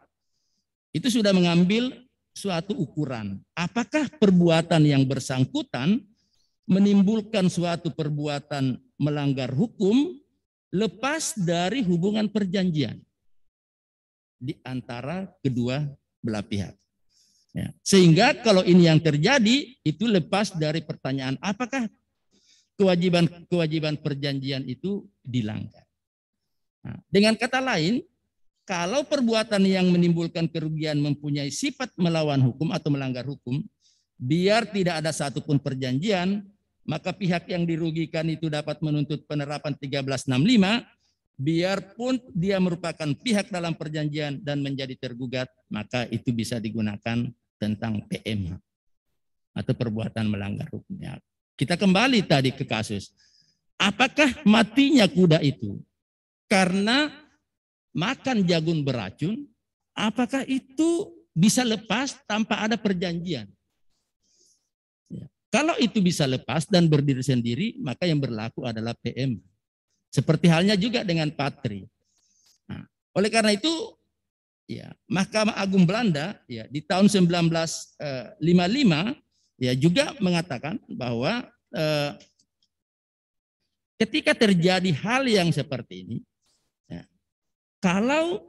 itu sudah mengambil suatu ukuran. Apakah perbuatan yang bersangkutan menimbulkan suatu perbuatan melanggar hukum lepas dari hubungan perjanjian di antara kedua belah pihak. Ya. Sehingga kalau ini yang terjadi, itu lepas dari pertanyaan apakah kewajiban perjanjian itu dilanggar. Nah, dengan kata lain, kalau perbuatan yang menimbulkan kerugian mempunyai sifat melawan hukum atau melanggar hukum, biar tidak ada satupun perjanjian, maka pihak yang dirugikan itu dapat menuntut penerapan 1365, biarpun dia merupakan pihak dalam perjanjian dan menjadi tergugat, maka itu bisa digunakan tentang PM atau perbuatan melanggar hukumnya. Kita kembali tadi ke kasus. Apakah matinya kuda itu karena makan jagung beracun? Apakah itu bisa lepas tanpa ada perjanjian? Ya. Kalau itu bisa lepas dan berdiri sendiri, maka yang berlaku adalah PM. Seperti halnya juga dengan Patri. Nah, oleh karena itu, ya, Mahkamah Agung Belanda ya di tahun 1955 ya juga mengatakan bahwa ketika terjadi hal yang seperti ini, ya, kalau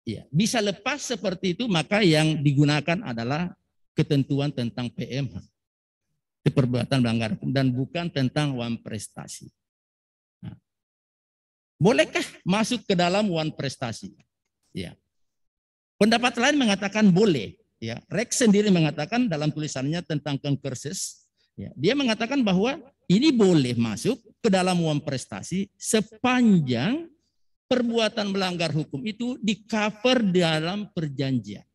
ya bisa lepas seperti itu, maka yang digunakan adalah ketentuan tentang PMH, perbuatan melanggar hukum, dan bukan tentang uang prestasi. Nah, bolehkah masuk ke dalam uang prestasi? Ya. Pendapat lain mengatakan boleh. Ya, Rex sendiri mengatakan dalam tulisannya tentang Concursus, ya, dia mengatakan bahwa ini boleh masuk ke dalam uang prestasi sepanjang perbuatan melanggar hukum itu di-cover dalam perjanjian.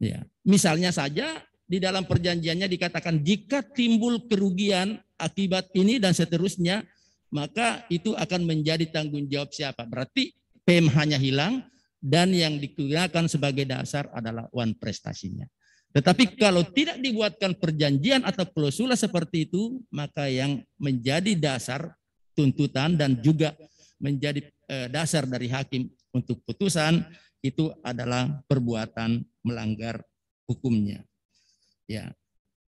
Ya, misalnya saja di dalam perjanjiannya dikatakan jika timbul kerugian akibat ini dan seterusnya, maka itu akan menjadi tanggung jawab siapa? Berarti PMH-nya hilang, dan yang digunakan sebagai dasar adalah uang prestasinya. Tetapi kalau tidak dibuatkan perjanjian atau klausula seperti itu, maka yang menjadi dasar tuntutan dan juga menjadi dasar dari hakim untuk putusan itu adalah perbuatan melanggar hukumnya. Ya,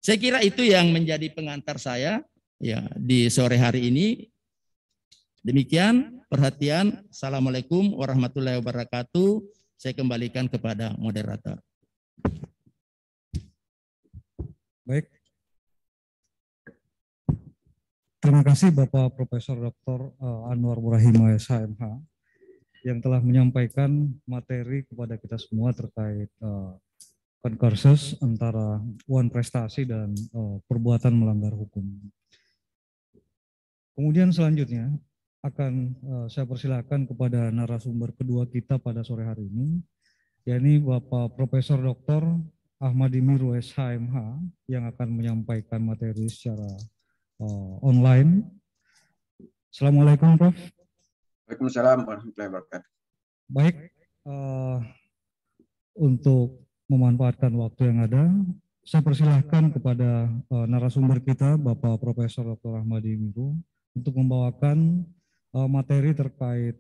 saya kira itu yang menjadi pengantar saya ya di sore hari ini. Demikian perhatian. Assalamualaikum warahmatullahi wabarakatuh. Saya kembalikan kepada moderator. Baik. Terima kasih Bapak Profesor Dr. Anwar Burahim SHMH yang telah menyampaikan materi kepada kita semua terkait Concursus antara uang prestasi dan perbuatan melanggar hukum. Kemudian selanjutnya akan saya persilakan kepada narasumber kedua kita pada sore hari ini, yakni Bapak Profesor Dr. Ahmadi Miru SHMH yang akan menyampaikan materi secara online. Assalamualaikum Prof. Waalaikumsalam warahmatullahi wabarakatuh. Baik, untuk memanfaatkan waktu yang ada, saya persilahkan kepada narasumber kita Bapak Profesor Dr. Ahmadi Miru untuk membawakan materi terkait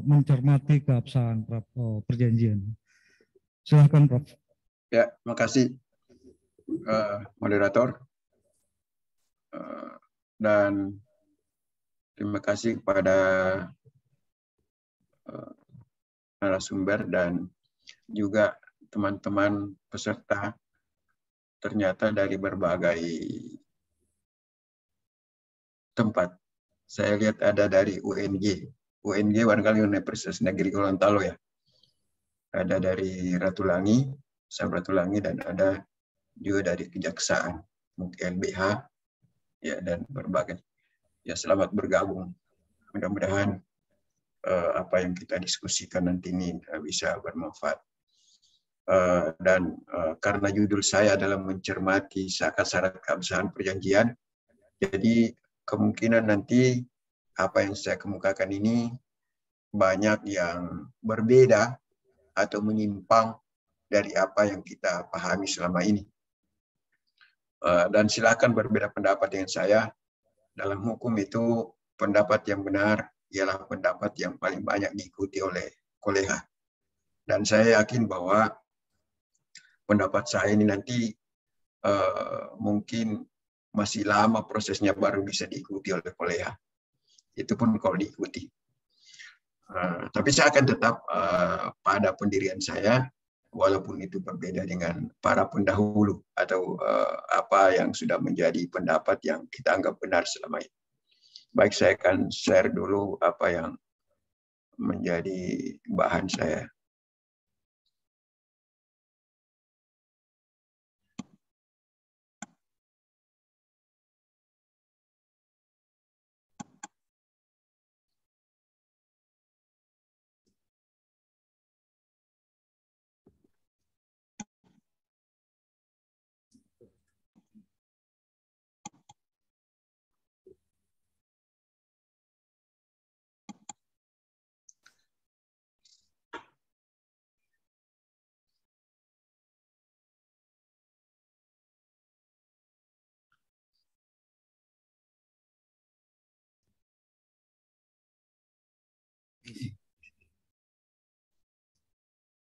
mencermati keabsahan perjanjian. Silakan Prof. Ya, makasih moderator dan terima kasih kepada narasumber dan juga teman-teman peserta ternyata dari berbagai tempat. Saya lihat ada dari UNG barangkali Universitas Negeri Gorontalo ya. Ada dari Ratulangi, Ratulangi, dan ada juga dari Kejaksaan, mungkin LBH, ya, dan berbagai. Ya, selamat bergabung. Mudah-mudahan apa yang kita diskusikan nanti ini bisa bermanfaat. Dan karena judul saya adalah mencermati syarat keabsahan perjanjian, jadi kemungkinan nanti apa yang saya kemukakan ini banyak yang berbeda atau menyimpang dari apa yang kita pahami selama ini. Dan silakan berbeda pendapat dengan saya. Dalam hukum itu pendapat yang benar ialah pendapat yang paling banyak diikuti oleh kolega. Dan saya yakin bahwa pendapat saya ini nanti mungkin masih lama prosesnya baru bisa diikuti oleh kolega. Itu pun kalau diikuti. Tapi saya akan tetap pada pendirian saya, walaupun itu berbeda dengan para pendahulu atau apa yang sudah menjadi pendapat yang kita anggap benar selama ini. Baik, saya akan share dulu apa yang menjadi bahan saya.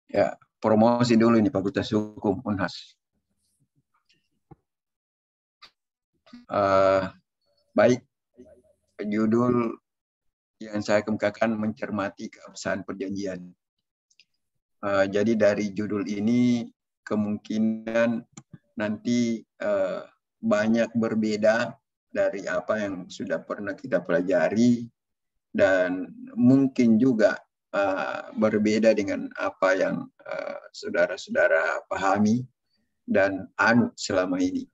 Ya, promosi dulu ini Fakultas Hukum Unhas. Baik, judul yang saya kemukakan mencermati keabsahan perjanjian. Jadi dari judul ini kemungkinan nanti banyak berbeda dari apa yang sudah pernah kita pelajari dan mungkin juga berbeda dengan apa yang saudara-saudara pahami dan anut selama ini.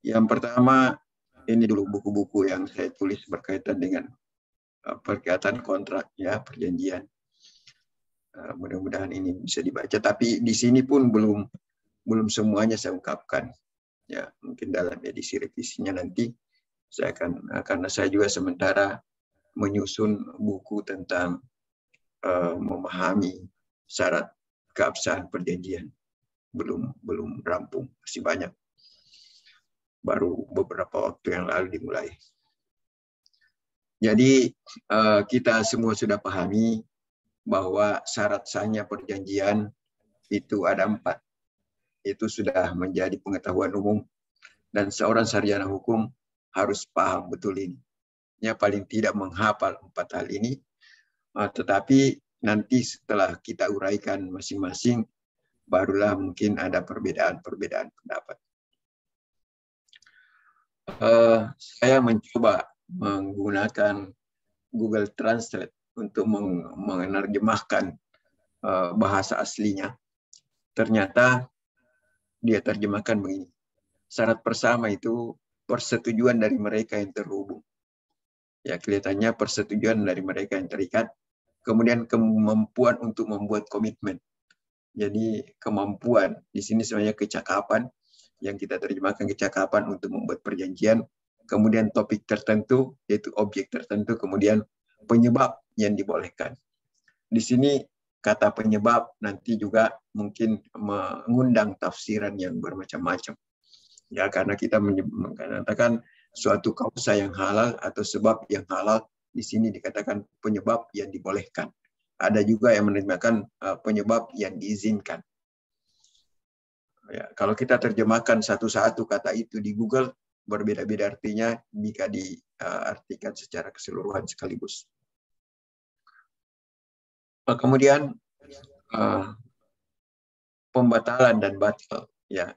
Yang pertama, ini dulu buku-buku yang saya tulis berkaitan dengan perkaitan kontrak, ya, perjanjian. Mudah-mudahan ini bisa dibaca, tapi di sini pun belum semuanya saya ungkapkan. Ya, mungkin dalam edisi revisinya nanti saya akan, karena saya juga sementara menyusun buku tentang memahami syarat keabsahan perjanjian. Belum rampung, masih banyak. Baru beberapa waktu yang lalu dimulai. Jadi kita semua sudah pahami bahwa syarat sahnya perjanjian itu ada 4. Itu sudah menjadi pengetahuan umum dan seorang sarjana hukum harus paham betul ini. Ya, paling tidak menghafal 4 hal ini, tetapi nanti setelah kita uraikan masing-masing, barulah mungkin ada perbedaan pendapat. Saya mencoba menggunakan Google Translate untuk menerjemahkan bahasa aslinya. Ternyata dia terjemahkan begini. Syarat pertama itu persetujuan dari mereka yang terhubung. Ya, kelihatannya persetujuan dari mereka yang terikat. Kemudian kemampuan untuk membuat komitmen. Jadi kemampuan di sini sebenarnya kecakapan, yang kita terjemahkan kecakapan untuk membuat perjanjian, kemudian topik tertentu, yaitu objek tertentu, kemudian penyebab yang dibolehkan. Di sini kata penyebab nanti juga mungkin mengundang tafsiran yang bermacam-macam. Ya, karena kita mengatakan suatu kausa yang halal atau sebab yang halal, di sini dikatakan penyebab yang dibolehkan. Ada juga yang menerjemahkan penyebab yang diizinkan. Ya, kalau kita terjemahkan satu-satu kata itu di Google, berbeda-beda artinya jika diartikan secara keseluruhan sekaligus. Kemudian pembatalan dan batal. Ya,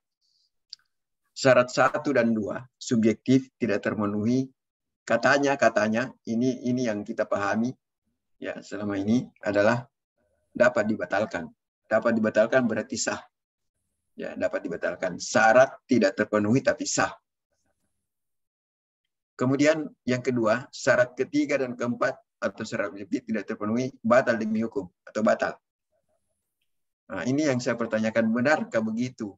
syarat 1 dan 2 subjektif tidak terpenuhi. Katanya ini yang kita pahami ya selama ini adalah dapat dibatalkan. Dapat dibatalkan berarti sah. Ya, dapat dibatalkan. Syarat tidak terpenuhi tapi sah. Kemudian yang kedua, syarat ketiga dan keempat atau syarat objektif tidak terpenuhi, batal demi hukum atau batal. Nah, ini yang saya pertanyakan, benarkah begitu?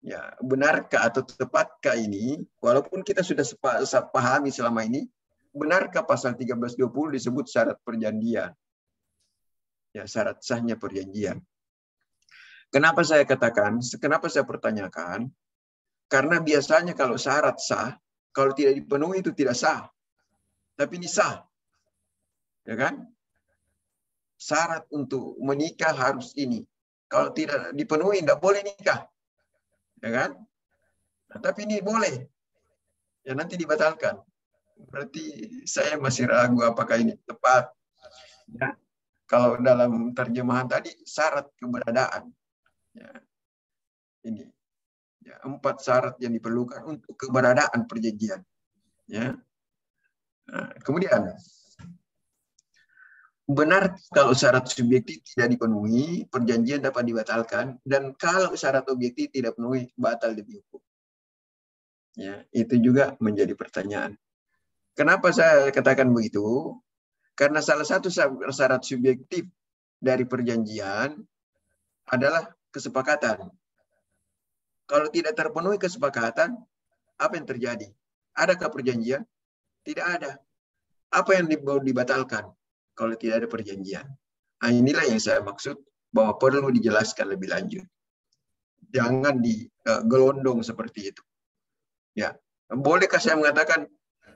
Ya, benarkah atau tepatkah ini, walaupun kita sudah pahami selama ini, benarkah pasal 1320 disebut syarat perjanjian? Ya, syarat sahnya perjanjian. Kenapa saya katakan, kenapa saya pertanyakan? Karena biasanya kalau syarat sah, kalau tidak dipenuhi itu tidak sah. Tapi ini sah. Ya kan? Syarat untuk menikah harus ini. Kalau tidak dipenuhi, tidak boleh nikah. Ya kan? Nah, tapi ini boleh. Ya nanti dibatalkan. Berarti saya masih ragu apakah ini tepat. Ya. Kalau dalam terjemahan tadi, syarat keberadaan. Ya. Ini. Ya, 4 syarat yang diperlukan untuk keberadaan perjanjian. Ya. Nah, kemudian, benar kalau syarat subjektif tidak dipenuhi, perjanjian dapat dibatalkan, dan kalau syarat objektif tidak penuhi, batal demi hukum. Ya, itu juga menjadi pertanyaan. Kenapa saya katakan begitu? Karena salah satu syarat subjektif dari perjanjian adalah kesepakatan. Kalau tidak terpenuhi kesepakatan, apa yang terjadi? Adakah perjanjian? Tidak ada. Apa yang dibatalkan kalau tidak ada perjanjian? Nah, inilah yang saya maksud bahwa perlu dijelaskan lebih lanjut. Jangan digelondong seperti itu. Ya, bolehkah saya mengatakan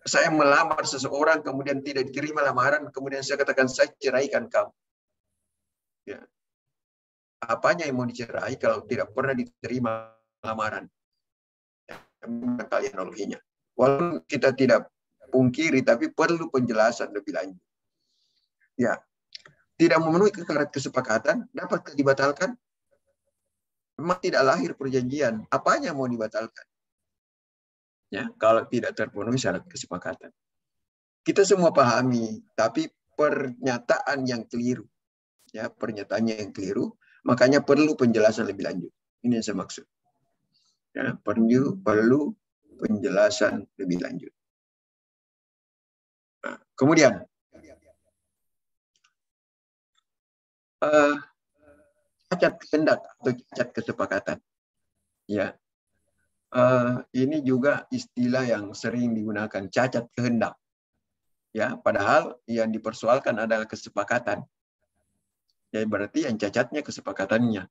saya melamar seseorang kemudian tidak diterima lamaran, kemudian saya katakan saya ceraikan kamu? Ya. Apanya yang mau dicerai kalau tidak pernah diterima lamaran? Ya, kalian analoginya. Walaupun kita tidak pungkiri, tapi perlu penjelasan lebih lanjut. Ya, tidak memenuhi syarat kesepakatan dapat dibatalkan. Memang tidak lahir perjanjian. Apanya mau dibatalkan? Ya, kalau tidak terpenuhi syarat kesepakatan. Kita semua pahami, tapi pernyataan yang keliru. Ya, pernyataannya yang keliru, makanya perlu penjelasan lebih lanjut. Ini yang saya maksud. Ya, perlu penjelasan lebih lanjut. Nah, kemudian cacat kehendak atau cacat kesepakatan. Ya, ini juga istilah yang sering digunakan, cacat kehendak. Ya, padahal yang dipersoalkan adalah kesepakatan. Ya, berarti yang cacatnya kesepakatannya.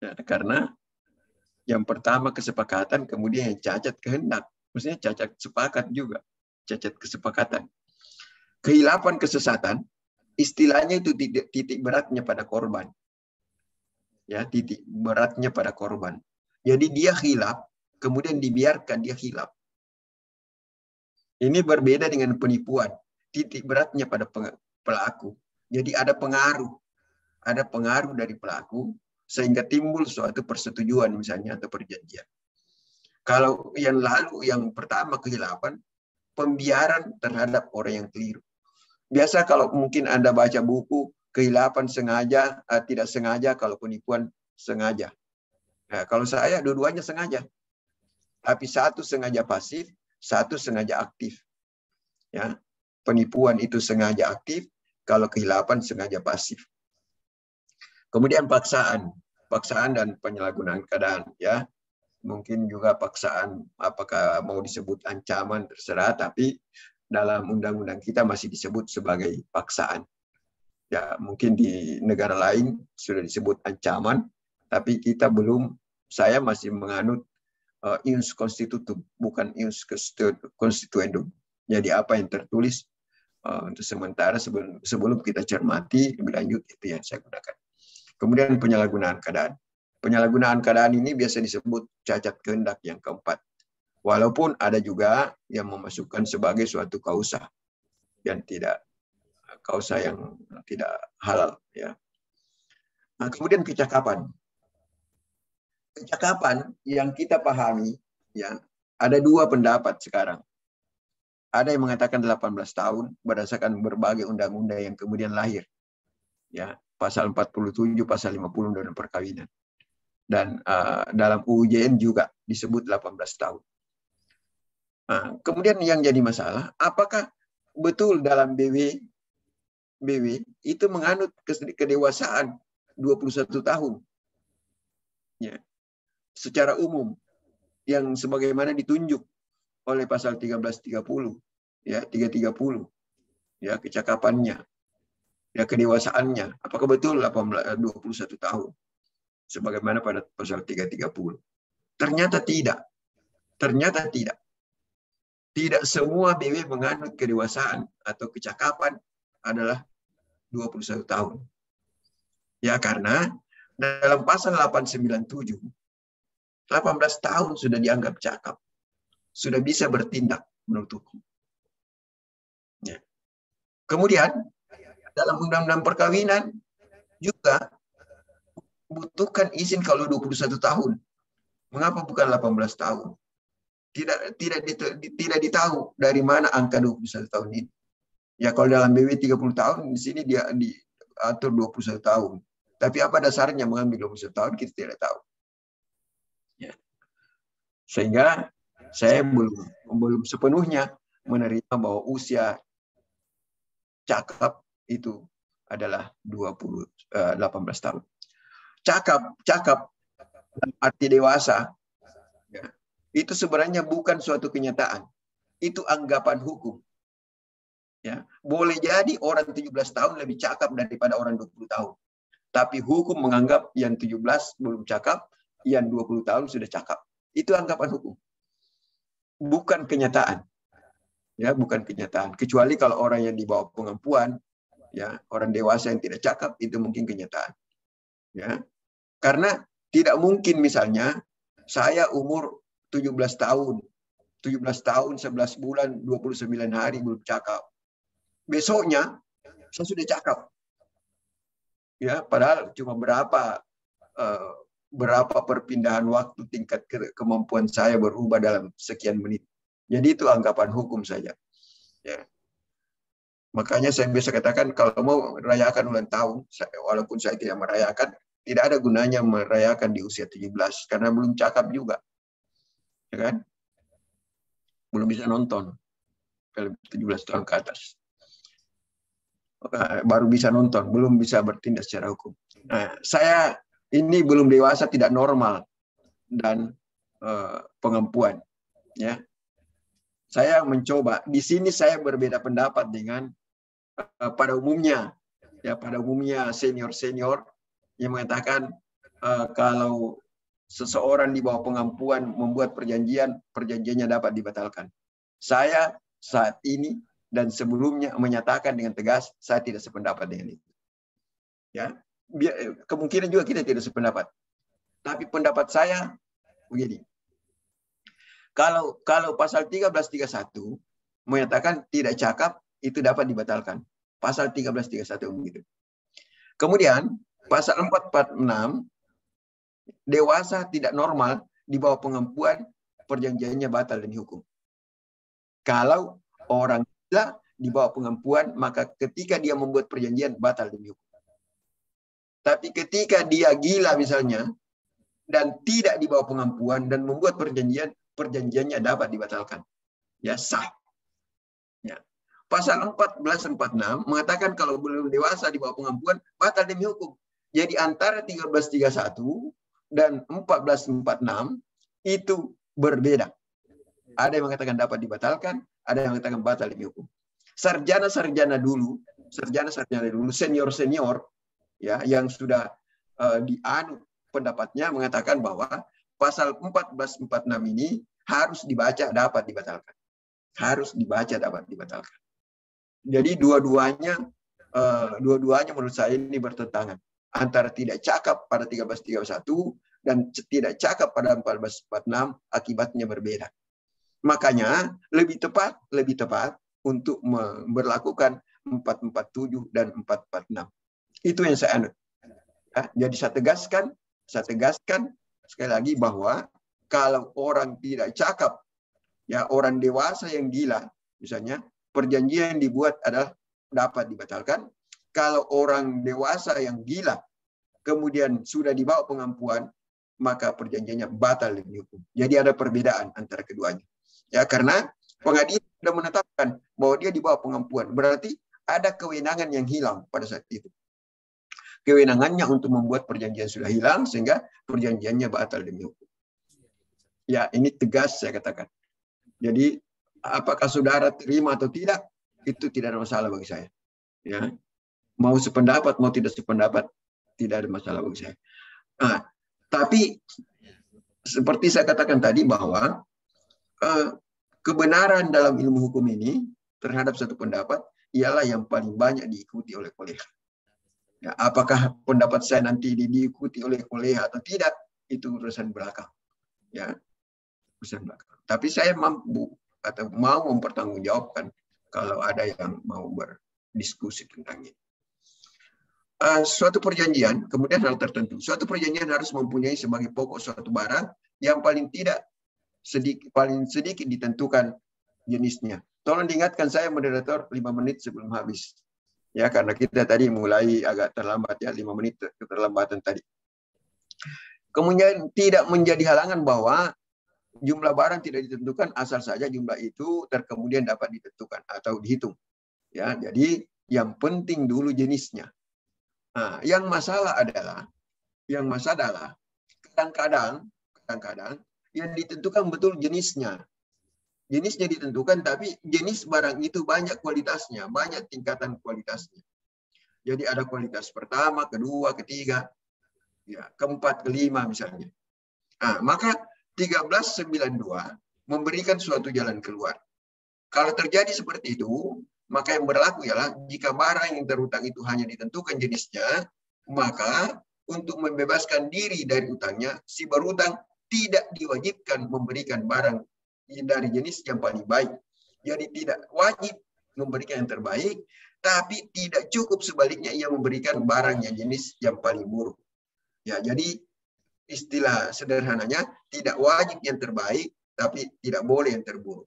Ya, karena yang pertama kesepakatan, kemudian yang cacat kehendak. Maksudnya cacat sepakat juga. Cacat kesepakatan. Kehilapan kesesatan, istilahnya itu titik beratnya pada korban. Ya, titik beratnya pada korban. Jadi dia hilaf, kemudian dibiarkan dia hilaf. Ini berbeda dengan penipuan. Titik beratnya pada pelaku. Jadi ada pengaruh dari pelaku sehingga timbul suatu persetujuan misalnya atau perjanjian. Kalau yang lalu, yang pertama kehilapan, pembiaran terhadap orang yang keliru. Biasa kalau mungkin Anda baca buku, kehilapan sengaja, tidak sengaja, kalau penipuan sengaja. Nah, kalau saya dua-duanya sengaja. Tapi satu sengaja pasif, satu sengaja aktif. Ya, penipuan itu sengaja aktif, kalau kehilapan sengaja pasif. Kemudian paksaan dan penyalahgunaan keadaan, ya. Mungkin juga paksaan, apakah mau disebut ancaman terserah, tapi dalam undang-undang kita masih disebut sebagai paksaan. Ya, mungkin di negara lain sudah disebut ancaman, tapi kita belum, saya masih menganut ius constitutum, bukan ius constituendum. Jadi apa yang tertulis untuk sementara sebelum kita cermati lebih lanjut, itu yang saya gunakan. Kemudian penyalahgunaan keadaan. Penyalahgunaan keadaan ini biasa disebut cacat kehendak yang keempat. Walaupun ada juga yang memasukkan sebagai suatu kausa yang tidak, kausa yang tidak halal. Ya. Nah, kemudian kecakapan. Kecakapan yang kita pahami, ya, ada dua pendapat sekarang. Ada yang mengatakan 18 tahun berdasarkan berbagai undang-undang yang kemudian lahir. Ya, pasal 47, pasal 50 Undang-Undang Perkawinan. Dan dalam UUJN juga disebut 18 tahun. Nah, kemudian yang jadi masalah, apakah betul dalam BW itu menganut kedewasaan 21 tahun? Ya, secara umum yang sebagaimana ditunjuk oleh pasal 1330, ya, 330, ya, kecakapannya. ya kedewasaannya. Apakah betul 21 tahun? Sebagaimana pada pasal 330. Ternyata tidak. Ternyata tidak. Tidak semua BW menganut kedewasaan atau kecakapan adalah 21 tahun. Ya, karena dalam pasal 897, 18 tahun sudah dianggap cakap. Sudah bisa bertindak menurut hukum. Ya. Kemudian, dalam undang-undang perkawinan juga butuhkan izin kalau 21 tahun. Mengapa bukan 18 tahun? Tidak ditahu dari mana angka 21 tahun ini. Ya, kalau dalam BW 30 tahun, di sini dia diatur 21 tahun. Tapi apa dasarnya mengambil 21 tahun, kita tidak tahu. Ya. Sehingga saya belum sepenuhnya menerima bahwa usia cakap itu adalah 18 tahun. Cakap arti dewasa, ya, itu sebenarnya bukan suatu kenyataan. Itu anggapan hukum. Ya, boleh jadi orang 17 tahun lebih cakap daripada orang 20 tahun. Tapi hukum menganggap yang 17 belum cakap, yang 20 tahun sudah cakap. Itu anggapan hukum. Bukan kenyataan. Ya, bukan kenyataan. Kecuali kalau orang yang di bawah pengampuan, ya, orang dewasa yang tidak cakap, itu mungkin kenyataan. Ya. Karena tidak mungkin misalnya saya umur 17 tahun, 11 bulan, 29 hari belum cakap. Besoknya saya sudah cakap. Ya, padahal cuma berapa perpindahan waktu tingkat kemampuan saya berubah dalam sekian menit. Jadi itu anggapan hukum saja. Ya. Makanya saya bisa katakan kalau mau merayakan ulang tahun, walaupun saya tidak merayakan, tidak ada gunanya merayakan di usia 17 karena belum cakap juga. Ya kan? Belum bisa nonton. Kalau 17 tahun ke atas. Baru bisa nonton, belum bisa bertindak secara hukum. Nah, saya ini belum dewasa, tidak normal dan pengampuan. Ya, saya mencoba. Di sini saya berbeda pendapat dengan pada umumnya. Ya, pada umumnya senior yang mengatakan kalau seseorang di bawah pengampuan membuat perjanjiannya dapat dibatalkan. Saya saat ini dan sebelumnya menyatakan dengan tegas saya tidak sependapat dengan itu. Ya, kemungkinan juga kita tidak sependapat. Tapi pendapat saya begini. Kalau pasal 1331 menyatakan tidak cakap itu dapat dibatalkan. Pasal 1331 begitu. Kemudian pasal 446 dewasa tidak normal di bawah pengampuan perjanjiannya batal demi hukum. Kalau orang gila di bawah pengampuan, maka ketika dia membuat perjanjian batal demi hukum. Tapi ketika dia gila misalnya dan tidak di bawah pengampuan dan membuat perjanjiannya dapat dibatalkan. Ya, sah. Ya. Pasal 1446 mengatakan kalau belum dewasa di bawah pengampuan batal demi hukum. Jadi antara 1331 dan 1446 itu berbeda. Ada yang mengatakan dapat dibatalkan, ada yang mengatakan batal demi hukum. Sarjana-sarjana dulu, senior-senior ya yang sudah dianut pendapatnya mengatakan bahwa pasal 1446 ini harus dibaca dapat dibatalkan. Harus dibaca dapat dibatalkan. Jadi dua-duanya menurut saya ini bertentangan. Antara tidak cakap pada 1331 dan tidak cakap pada 1446 akibatnya berbeda. Makanya lebih tepat untuk memberlakukan 447 dan 446. Itu yang saya anut. Ya, jadi saya tegaskan sekali lagi bahwa kalau orang tidak cakap, ya orang dewasa yang gila, misalnya perjanjian yang dibuat adalah dapat dibatalkan. Kalau orang dewasa yang gila kemudian sudah dibawa pengampuan, maka perjanjiannya batal demi hukum. Jadi ada perbedaan antara keduanya. Ya, karena pengadilan sudah menetapkan bahwa dia dibawa pengampuan, berarti ada kewenangan yang hilang pada saat itu. Kewenangannya untuk membuat perjanjian sudah hilang sehingga perjanjiannya batal demi hukum. Ya, ini tegas saya katakan. Jadi apakah saudara terima atau tidak itu tidak ada masalah bagi saya. Ya. Mau sependapat, mau tidak sependapat, tidak ada masalah bagi saya. Nah, tapi seperti saya katakan tadi bahwa kebenaran dalam ilmu hukum ini terhadap satu pendapat ialah yang paling banyak diikuti oleh kolega. Ya, apakah pendapat saya nanti diikuti oleh kolega atau tidak, itu urusan belakang. Ya, urusan belakang. Tapi saya mampu atau mau mempertanggungjawabkan kalau ada yang mau berdiskusi tentang ini. Suatu perjanjian, kemudian hal tertentu. Suatu perjanjian harus mempunyai sebagai pokok suatu barang yang paling sedikit ditentukan jenisnya. Tolong diingatkan saya moderator 5 menit sebelum habis. Ya, karena kita tadi mulai agak terlambat ya, 5 menit keterlambatan tadi. Kemudian tidak menjadi halangan bahwa jumlah barang tidak ditentukan asal saja jumlah itu kemudian dapat ditentukan atau dihitung. Ya, jadi yang penting dulu jenisnya. Nah, yang masalah adalah kadang-kadang yang ditentukan betul jenisnya. Jenisnya ditentukan, tapi jenis barang itu banyak kualitasnya, banyak tingkatan kualitasnya. Jadi ada kualitas pertama, kedua, ketiga, ya, keempat, kelima misalnya. Nah, maka 1392 memberikan suatu jalan keluar. Kalau terjadi seperti itu, maka yang berlaku ialah jika barang yang terhutang itu hanya ditentukan jenisnya, maka untuk membebaskan diri dari utangnya, si berhutang tidak diwajibkan memberikan barang dari jenis yang paling baik. Jadi tidak wajib memberikan yang terbaik, tapi tidak cukup sebaliknya ia memberikan barang yang jenis yang paling buruk. Ya, jadi istilah sederhananya tidak wajib yang terbaik, tapi tidak boleh yang terburuk.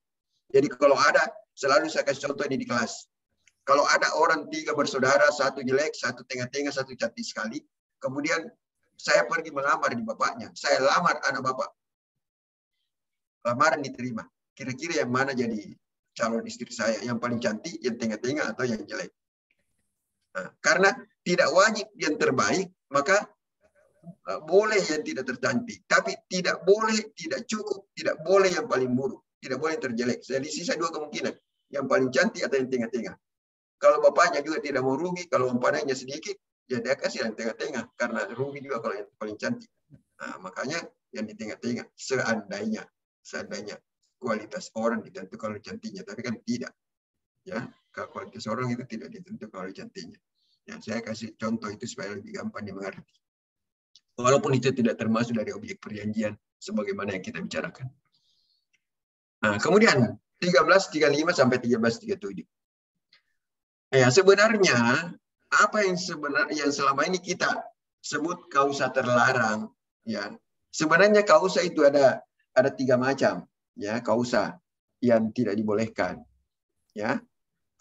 Jadi kalau ada, selalu saya kasih contoh ini di kelas. Kalau ada orang 3 bersaudara, 1 jelek, 1 tengah-tengah, 1 cantik sekali, kemudian saya pergi melamar di bapaknya. Saya lamar anak bapak. Lamaran diterima. Kira-kira yang mana jadi calon istri saya? Yang paling cantik, yang tengah-tengah, atau yang jelek? Nah, karena tidak wajib yang terbaik, maka boleh yang tidak tercantik. Tapi tidak boleh, tidak cukup, tidak boleh yang paling buruk. Tidak boleh yang terjelek. Jadi sisa 2 kemungkinan. Yang paling cantik atau yang tengah-tengah. Kalau bapaknya juga tidak mau rugi, kalau umpannya sedikit, ya dia kasih yang tengah-tengah. Karena rugi juga kalau yang paling cantik. Nah, makanya yang di tengah-tengah. Seandainya kualitas orang ditentukan oleh cantiknya. Tapi kan tidak. Ya, kualitas orang itu tidak ditentukan oleh cantiknya. Ya, saya kasih contoh itu supaya lebih gampang dimengerti. Walaupun itu tidak termasuk dari objek perjanjian sebagaimana yang kita bicarakan. Nah, kemudian 1335 sampai 1337. Ya, sebenarnya apa yang selama ini kita sebut kausa terlarang, ya. Sebenarnya kausa itu ada 3 macam, ya, kausa yang tidak dibolehkan. Ya.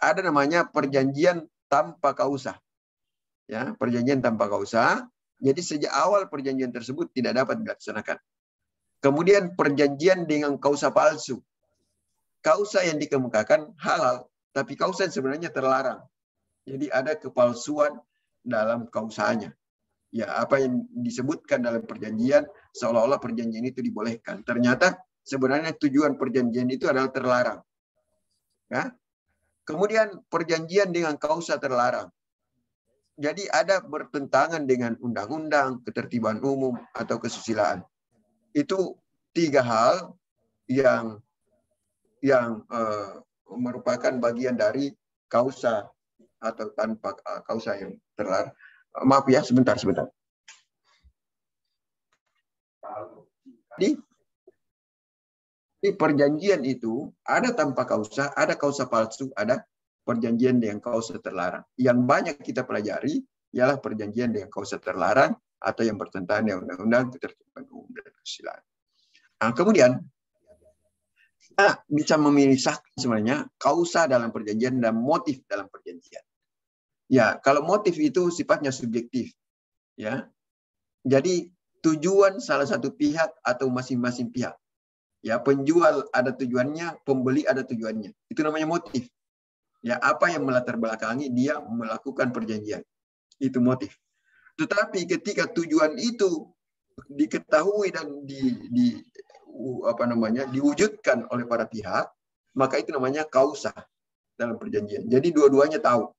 Ada namanya perjanjian tanpa kausa. Ya, perjanjian tanpa kausa. Jadi sejak awal perjanjian tersebut tidak dapat dilaksanakan. Kemudian perjanjian dengan kausa palsu. Kausa yang dikemukakan halal, tapi kausa yang sebenarnya terlarang. Jadi ada kepalsuan dalam kausanya. Ya, apa yang disebutkan dalam perjanjian seolah-olah perjanjian itu dibolehkan. Ternyata sebenarnya tujuan perjanjian itu adalah terlarang. Ya. Kemudian perjanjian dengan kausa terlarang. Jadi ada bertentangan dengan undang-undang, ketertiban umum, atau kesusilaan. Itu 3 hal yang merupakan bagian dari kausa atau tanpa kausa yang terlarang. Maaf ya, sebentar. Di perjanjian itu ada tanpa kausa, ada kausa palsu, ada perjanjian dengan kausa terlarang. Yang banyak kita pelajari ialah perjanjian dengan kausa terlarang atau yang bertentangan dengan undang-undang, ketertiban umum, dan kesusilaan. Nah, kemudian kita bisa memisahkan sebenarnya kausa dalam perjanjian dan motif dalam perjanjian. Ya, kalau motif itu sifatnya subjektif. Ya. Jadi tujuan salah satu pihak atau masing-masing pihak. Ya, penjual ada tujuannya, pembeli ada tujuannya. Itu namanya motif. Ya, apa yang melatar belakangi dia melakukan perjanjian. Itu motif. Tetapi ketika tujuan itu diketahui dan diwujudkan oleh para pihak, maka itu namanya kausa dalam perjanjian. Jadi dua-duanya tahu.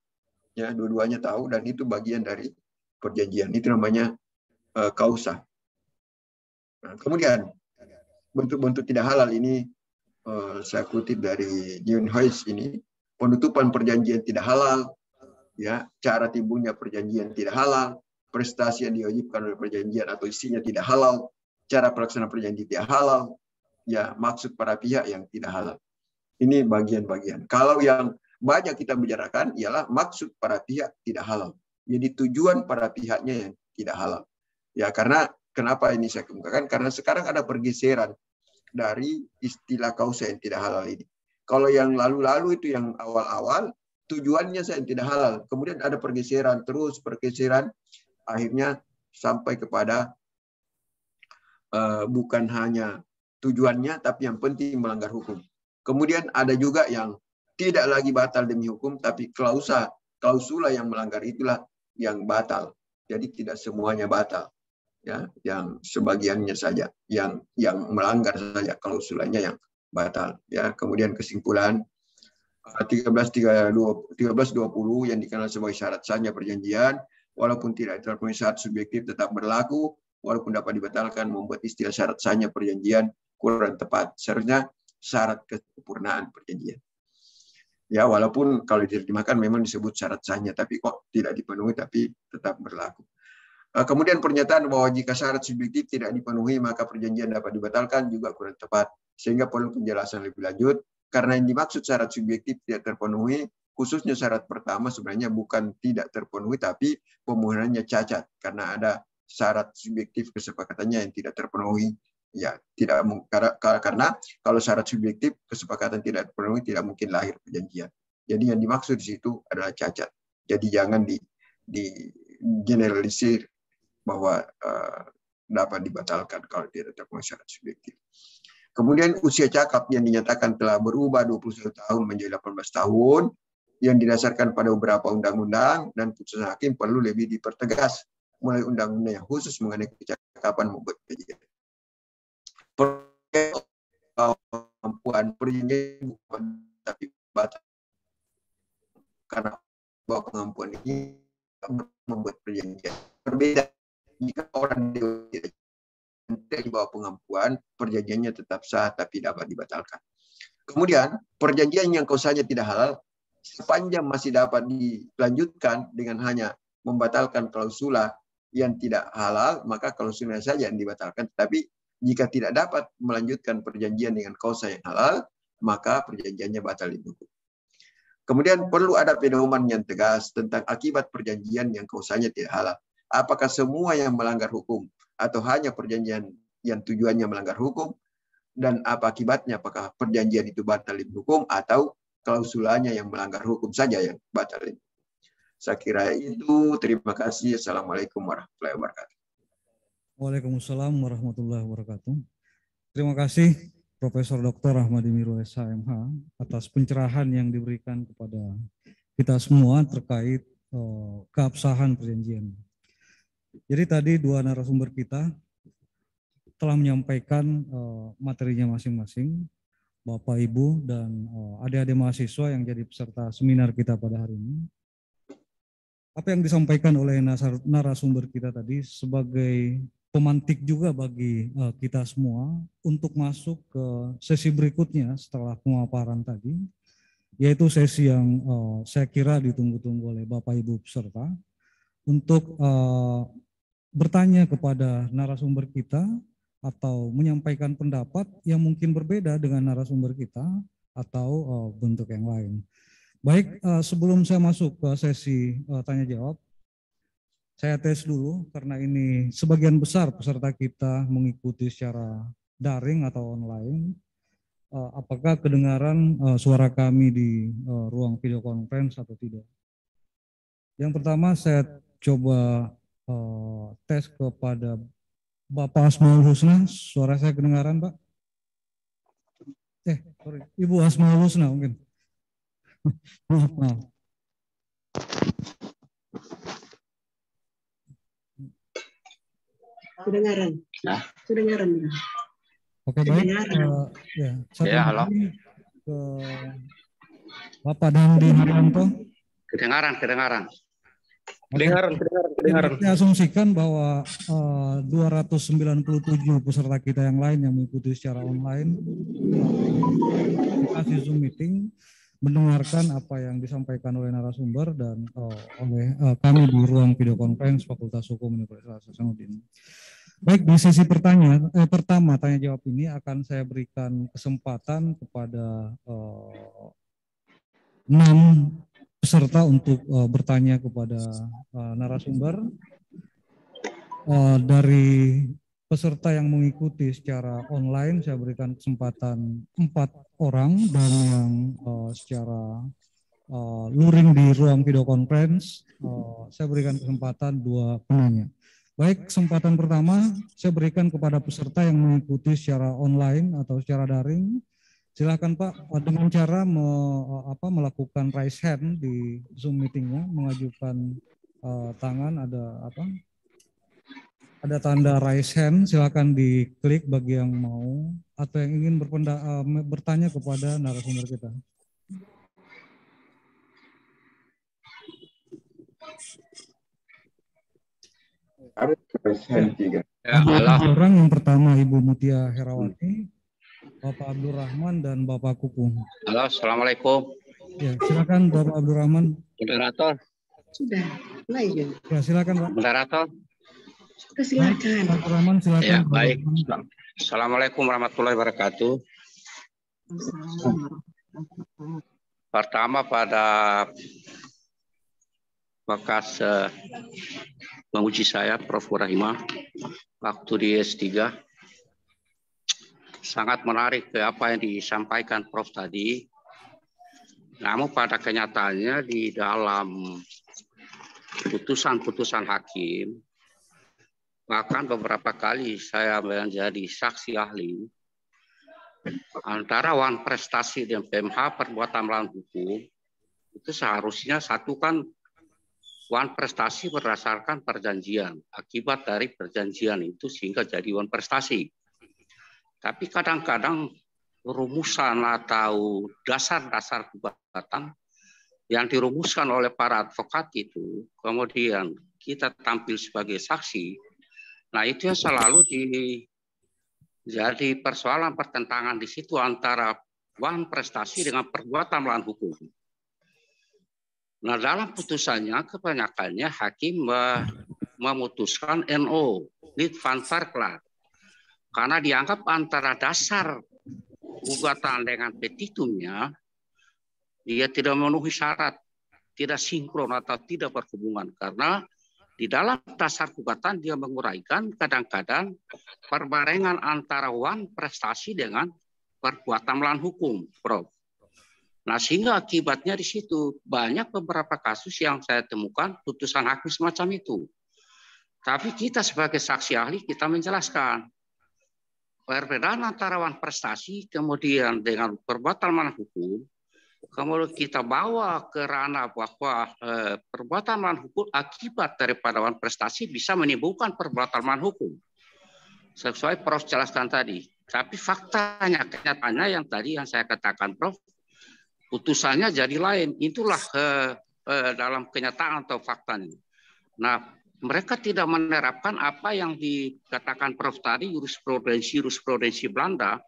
Ya, dua-duanya tahu dan itu bagian dari perjanjian. Itu namanya kausa. Nah, kemudian bentuk-bentuk tidak halal ini saya kutip dari Jun Hoyes ini, penutupan perjanjian tidak halal, ya, cara timbulnya perjanjian tidak halal, prestasi yang diwajibkan oleh perjanjian atau isinya tidak halal, cara pelaksanaan perjanjian tidak halal, ya, maksud para pihak yang tidak halal. Ini bagian-bagian. Kalau yang banyak kita bicarakan ialah maksud para pihak tidak halal. Jadi tujuan para pihaknya yang tidak halal. Ya, karena kenapa ini saya kemukakan? Karena sekarang ada pergeseran dari istilah kausa yang tidak halal ini. Kalau yang lalu-lalu itu yang awal-awal, tujuannya saya tidak halal. Kemudian ada pergeseran, terus pergeseran, akhirnya sampai kepada bukan hanya tujuannya, tapi yang penting melanggar hukum. Kemudian ada juga yang tidak lagi batal demi hukum, tapi klausula yang melanggar itulah yang batal. Jadi tidak semuanya batal, ya, yang sebagiannya saja, yang melanggar saja klausulanya yang batal. Ya, kemudian kesimpulan 1320 yang dikenal sebagai syarat sahnya perjanjian, walaupun tidak terpenuhi syarat subjektif tetap berlaku, walaupun dapat dibatalkan, membuat istilah syarat sahnya perjanjian kurang tepat. Seharusnya syarat kesempurnaan perjanjian. Ya, walaupun kalau diterjemahkan memang disebut syarat sahnya, tapi kok tidak dipenuhi tapi tetap berlaku. Kemudian pernyataan bahwa jika syarat subjektif tidak dipenuhi maka perjanjian dapat dibatalkan juga kurang tepat, sehingga perlu penjelasan lebih lanjut. Karena yang dimaksud syarat subjektif tidak terpenuhi, khususnya syarat pertama sebenarnya bukan tidak terpenuhi, tapi pemenuhannya cacat karena ada syarat subjektif kesepakatannya yang tidak terpenuhi. Ya, tidak karena kalau syarat subjektif kesepakatan tidak terpenuhi tidak mungkin lahir perjanjian. Jadi yang dimaksud di situ adalah cacat. Jadi jangan di generalisir bahwa dapat dibatalkan kalau tidak terpenuhi syarat subjektif. Kemudian usia cakap yang dinyatakan telah berubah 21 tahun menjadi 18 tahun yang didasarkan pada beberapa undang-undang dan putusan hakim perlu lebih dipertegas mulai undang-undang yang khusus mengenai kecakapan membuat perjanjian. Kemampuan perjanjian bukan tapi batal. Karena bahwa kemampuan ini membuat perjanjian berbeda. Jika orang tidak di bawah pengampuan, perjanjiannya tetap sah tapi dapat dibatalkan. Kemudian, perjanjian yang kausanya tidak halal, sepanjang masih dapat dilanjutkan dengan hanya membatalkan klausula yang tidak halal, maka klausulnya saja yang dibatalkan. Tetapi jika tidak dapat melanjutkan perjanjian dengan kausa yang halal, maka perjanjiannya batal demi hukum. Kemudian perlu ada pedoman yang tegas tentang akibat perjanjian yang kausanya tidak halal. Apakah semua yang melanggar hukum atau hanya perjanjian yang tujuannya melanggar hukum, dan apa akibatnya, apakah perjanjian itu batal demi hukum atau klausulanya yang melanggar hukum saja yang batal demi hukum. Saya kira itu. Terima kasih. Assalamualaikum warahmatullahi wabarakatuh. Waalaikumsalam warahmatullahi wabarakatuh. Terima kasih Profesor Dr. Ahmadi Mirul SHMH atas pencerahan yang diberikan kepada kita semua terkait keabsahan perjanjian. Jadi tadi dua narasumber kita telah menyampaikan materinya masing-masing, Bapak, Ibu, dan adik-adik mahasiswa yang jadi peserta seminar kita pada hari ini. Apa yang disampaikan oleh narasumber kita tadi sebagai pemantik juga bagi kita semua untuk masuk ke sesi berikutnya setelah pemaparan tadi, yaitu sesi yang saya kira ditunggu-tunggu oleh Bapak Ibu peserta untuk bertanya kepada narasumber kita atau menyampaikan pendapat yang mungkin berbeda dengan narasumber kita atau bentuk yang lain. Baik, sebelum saya masuk ke sesi tanya jawab, saya tes dulu karena ini sebagian besar peserta kita mengikuti secara daring atau online. Apakah kedengaran suara kami di ruang video conference atau tidak? Yang pertama saya coba tes kepada Bapak Asmaul Husna. Suara saya kedengaran, Pak? Sorry, Ibu Asmaul Husna mungkin. Maaf. Kedengaran. Kedengaran. Oke, baik. Saya halo. Ke Bapak Dandi Haryanto. Kedengaran. Saya asumsikan bahwa 297 peserta kita yang lain yang mengikuti secara online aplikasi Zoom meeting mendengarkan apa yang disampaikan oleh narasumber dan oleh kami di ruang video conference Fakultas Hukum Universitas Hasanuddin. Baik, di sesi pertama tanya jawab ini akan saya berikan kesempatan kepada 6 peserta untuk bertanya kepada narasumber. Dari peserta yang mengikuti secara online saya berikan kesempatan 4 orang dan yang secara luring di ruang video conference saya berikan kesempatan 2 penanya. Baik, kesempatan pertama saya berikan kepada peserta yang mengikuti secara online atau secara daring. Silakan Pak, dengan cara melakukan raise hand di Zoom meetingnya, mengajukan tangan, ada tanda raise hand, silakan diklik bagi yang mau atau yang ingin bertanya kepada narasumber kita. Ada orang, yang pertama Ibu Mutia Herawati, Bapak Abdul Rahman dan Bapak Kuku. Halo, assalamualaikum. Ya, silakan Bapak Abdul Rahman. Moderator. Sudah, mulai ya. Ya, silakan Pak. Moderator. Sudah, silakan. Pak Abdul Rahman, silakan. Ya, baik. Assalamualaikum warahmatullahi wabarakatuh. Pertama pada bekas menguji saya, Prof. Rahimah, waktu di S3. Sangat menarik apa yang disampaikan Prof tadi. Namun pada kenyataannya di dalam putusan-putusan hakim, bahkan beberapa kali saya menjadi saksi ahli, antara wan prestasi dan PMH perbuatan melawan hukum, itu seharusnya satu kan wan prestasi berdasarkan perjanjian. Akibat dari perjanjian itu sehingga jadi wan prestasi. Tapi kadang-kadang rumusan atau dasar-dasar gugatan yang dirumuskan oleh para advokat itu, kemudian kita tampil sebagai saksi, nah itu yang selalu jadi persoalan pertentangan di situ antara wan prestasi dengan perbuatan melawan hukum. Nah dalam putusannya kebanyakannya hakim memutuskan NO, niet van verklaar. Karena dianggap antara dasar gugatan dengan petitumnya, dia tidak memenuhi syarat, tidak sinkron atau tidak berhubungan. Karena di dalam dasar gugatan dia menguraikan kadang-kadang perbarengan antara wan prestasi dengan perbuatan melawan hukum, Prof. Nah sehingga akibatnya di situ banyak beberapa kasus yang saya temukan putusan hakim semacam itu. Tapi kita sebagai saksi ahli kita menjelaskan perbedaan antara wan prestasi kemudian dengan perbuatan melawan hukum, kemudian kita bawa ke ranah bahwa perbuatan melawan hukum akibat daripada wan prestasi bisa menimbulkan perbuatan melawan hukum. Sesuai Prof jelaskan tadi. Tapi faktanya, kenyataannya yang tadi yang saya katakan Prof, putusannya jadi lain. Itulah dalam kenyataan atau faktanya. Nah, mereka tidak menerapkan apa yang dikatakan Prof tadi, jurisprudensi Belanda,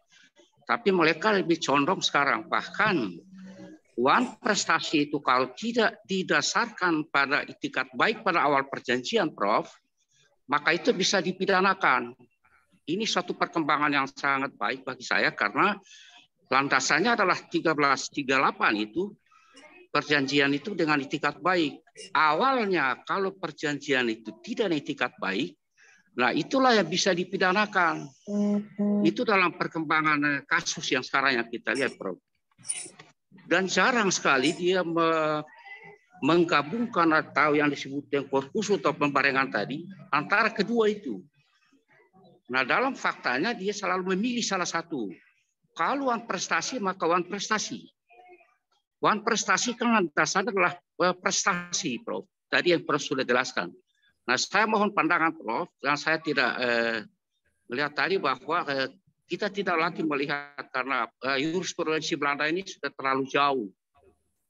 tapi mereka lebih condong sekarang. Bahkan wan prestasi itu kalau tidak didasarkan pada itikat baik pada awal perjanjian, Prof, maka itu bisa dipidanakan. Ini suatu perkembangan yang sangat baik bagi saya karena landasannya adalah 1338 itu, perjanjian itu dengan itikat baik. Awalnya kalau perjanjian itu tidak ada itikat baik, nah itulah yang bisa dipidanakan. Itu dalam perkembangan kasus yang sekarang yang kita lihat, Prof. Dan jarang sekali dia menggabungkan atau yang disebut yang korpus atau pembarengan tadi antara kedua itu. Nah dalam faktanya dia selalu memilih salah satu. Kalau wan prestasi maka wan prestasi. Wan prestasi kan landasannya adalah prestasi, Prof. Tadi yang Prof sudah jelaskan. Nah, saya mohon pandangan Prof, yang saya tidak melihat tadi bahwa kita tidak lagi melihat karena jurisprudensi Belanda ini sudah terlalu jauh.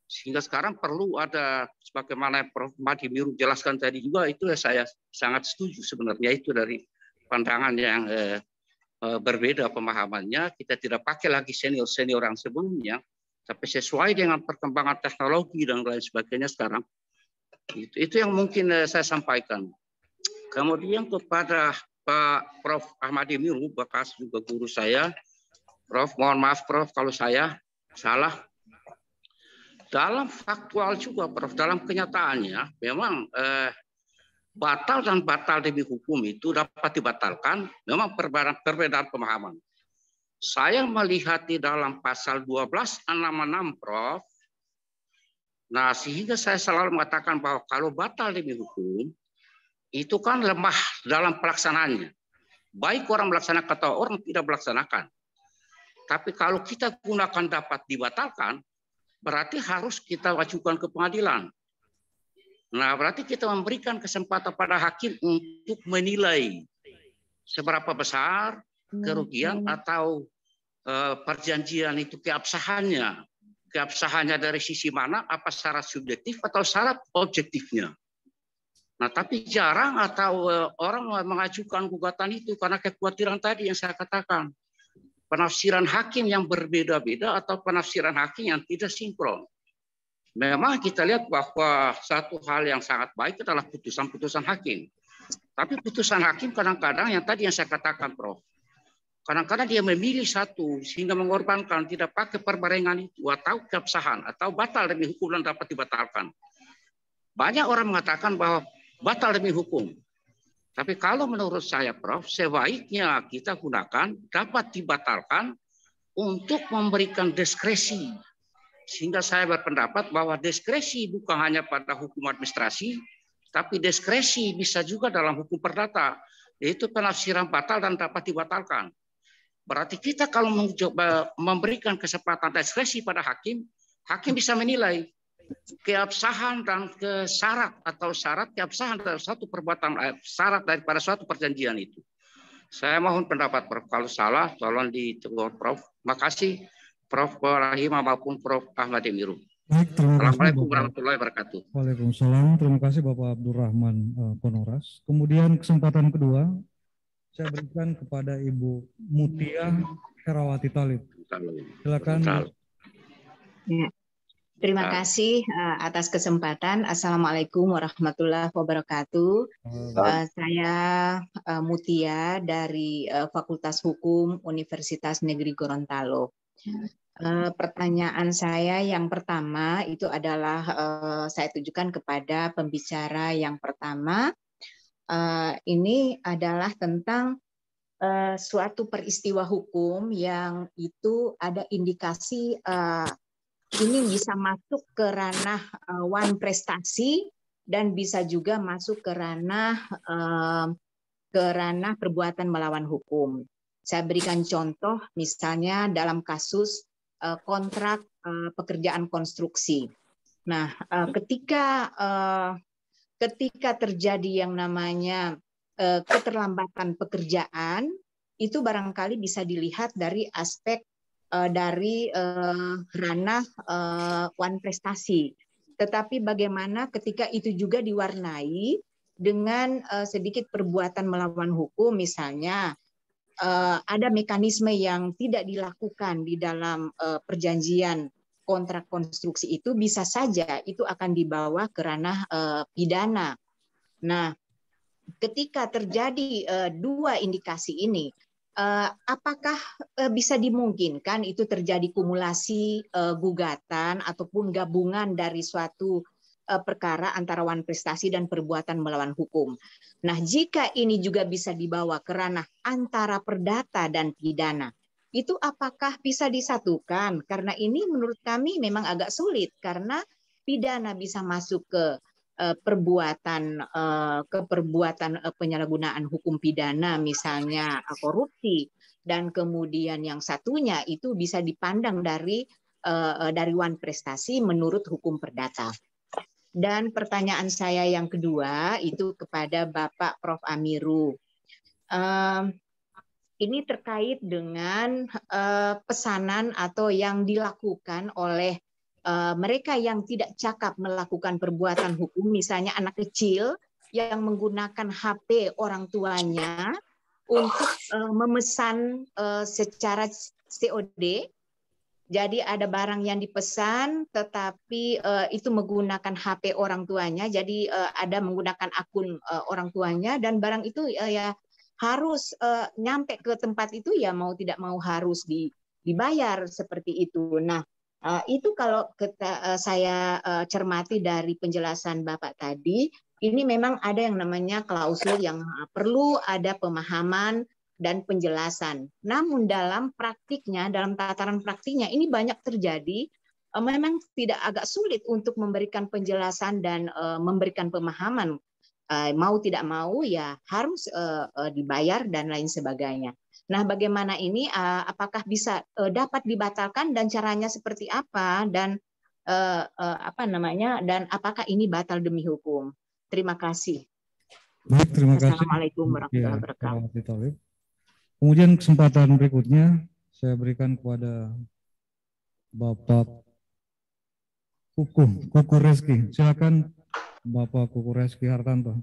Sehingga sekarang perlu ada, sebagaimana Prof. Mahdi Miru jelaskan tadi juga, itu saya sangat setuju sebenarnya, itu dari pandangan yang berbeda pemahamannya. Kita tidak pakai lagi senior-senior yang sebelumnya, tapi sesuai dengan perkembangan teknologi dan lain sebagainya sekarang. Itu yang mungkin saya sampaikan. Kemudian kepada Pak Prof. Ahmadi Miru, bekas juga guru saya, Prof, mohon maaf Prof kalau saya salah. Dalam faktual juga Prof, dalam kenyataannya memang batal dan batal demi hukum itu dapat dibatalkan, memang perbedaan pemahaman. Saya melihat di dalam pasal 1266 Prof, nah sehingga saya selalu mengatakan bahwa kalau batal demi hukum, itu kan lemah dalam pelaksanaannya. Baik orang melaksanakan atau orang tidak melaksanakan. Tapi kalau kita gunakan dapat dibatalkan, berarti harus kita ajukan ke pengadilan. Nah, berarti kita memberikan kesempatan pada hakim untuk menilai seberapa besar kerugian atau perjanjian itu keabsahannya. Keabsahannya dari sisi mana, apa syarat subjektif atau syarat objektifnya. Nah, tapi jarang atau orang mengajukan gugatan itu karena kekhawatiran tadi yang saya katakan. Penafsiran hakim yang berbeda-beda atau penafsiran hakim yang tidak sinkron. Memang kita lihat bahwa satu hal yang sangat baik adalah putusan-putusan hakim. Tapi putusan hakim kadang-kadang yang tadi yang saya katakan, Prof. Kadang-kadang dia memilih satu sehingga mengorbankan, tidak pakai perbarengan itu atau keabsahan atau batal demi hukum dan dapat dibatalkan. Banyak orang mengatakan bahwa batal demi hukum. Tapi kalau menurut saya, Prof, sebaiknya kita gunakan dapat dibatalkan untuk memberikan diskresi. Sehingga saya berpendapat bahwa diskresi bukan hanya pada hukum administrasi, tapi diskresi bisa juga dalam hukum perdata, yaitu penafsiran batal dan dapat dibatalkan. Berarti kita kalau mencoba memberikan kesempatan diskresi pada hakim, hakim bisa menilai keabsahan dan syarat atau syarat keabsahan dari satu perbuatan, syarat daripada suatu perjanjian itu. Saya mohon pendapat Prof. Kalau salah, tolong ditegur Prof. Makasih Prof. Rahim maupun Prof. Ahmadi Miru. Baik, terima kasih. Assalamualaikum warahmatullahi wabarakatuh. Waalaikumsalam. Terima kasih Bapak Abdurrahman Ponoras. Kemudian kesempatan kedua, saya berikan kepada Ibu Mutia Herawati Talib. Silakan. Ya. Terima kasih atas kesempatan. Assalamualaikum warahmatullahi wabarakatuh. Saya Mutia dari Fakultas Hukum Universitas Negeri Gorontalo. Pertanyaan saya yang pertama itu adalah saya tujukan kepada pembicara yang pertama. Ini adalah tentang suatu peristiwa hukum yang itu ada indikasi ini bisa masuk ke ranah wan prestasi dan bisa juga masuk ke ranah perbuatan melawan hukum. Saya berikan contoh misalnya dalam kasus kontrak pekerjaan konstruksi. Nah, ketika terjadi yang namanya keterlambatan pekerjaan, itu barangkali bisa dilihat dari aspek dari ranah wan prestasi. Tetapi bagaimana ketika itu juga diwarnai dengan sedikit perbuatan melawan hukum, misalnya ada mekanisme yang tidak dilakukan di dalam perjanjian kontrak konstruksi itu, bisa saja itu akan dibawa ke ranah pidana. Nah, ketika terjadi dua indikasi ini, apakah bisa dimungkinkan itu terjadi kumulasi gugatan ataupun gabungan dari suatu perkara antara wan prestasi dan perbuatan melawan hukum? Nah, jika ini juga bisa dibawa ke ranah antara perdata dan pidana, itu apakah bisa disatukan? Karena ini menurut kami memang agak sulit, karena pidana bisa masuk ke perbuatan penyalahgunaan hukum pidana, misalnya korupsi, dan kemudian yang satunya itu bisa dipandang dari wan prestasi menurut hukum perdata. Dan pertanyaan saya yang kedua itu kepada Bapak Prof. Amiru. Ini terkait dengan pesanan atau yang dilakukan oleh mereka yang tidak cakap melakukan perbuatan hukum, misalnya anak kecil yang menggunakan HP orang tuanya untuk memesan secara COD. Jadi ada barang yang dipesan, tetapi itu menggunakan HP orang tuanya. Jadi ada menggunakan akun orang tuanya, dan barang itu ya harus nyampe ke tempat itu ya mau tidak mau harus dibayar seperti itu. Nah, itu kalau saya cermati dari penjelasan Bapak tadi, ini memang ada yang namanya klausul yang perlu ada pemahaman dan penjelasan. Namun dalam praktiknya, dalam tataran praktiknya ini banyak terjadi, memang tidak agak sulit untuk memberikan penjelasan dan memberikan pemahaman. Mau tidak mau ya harus dibayar dan lain sebagainya. Nah, bagaimana ini? Apakah bisa dapat dibatalkan dan caranya seperti apa? Dan dan apakah ini batal demi hukum? Terima kasih. Baik, terima kasih. Assalamualaikum warahmatullahi wabarakatuh. Kemudian kesempatan berikutnya saya berikan kepada Bapak Kuku Reski. Silakan Bapak Kuku Reski Hartanto.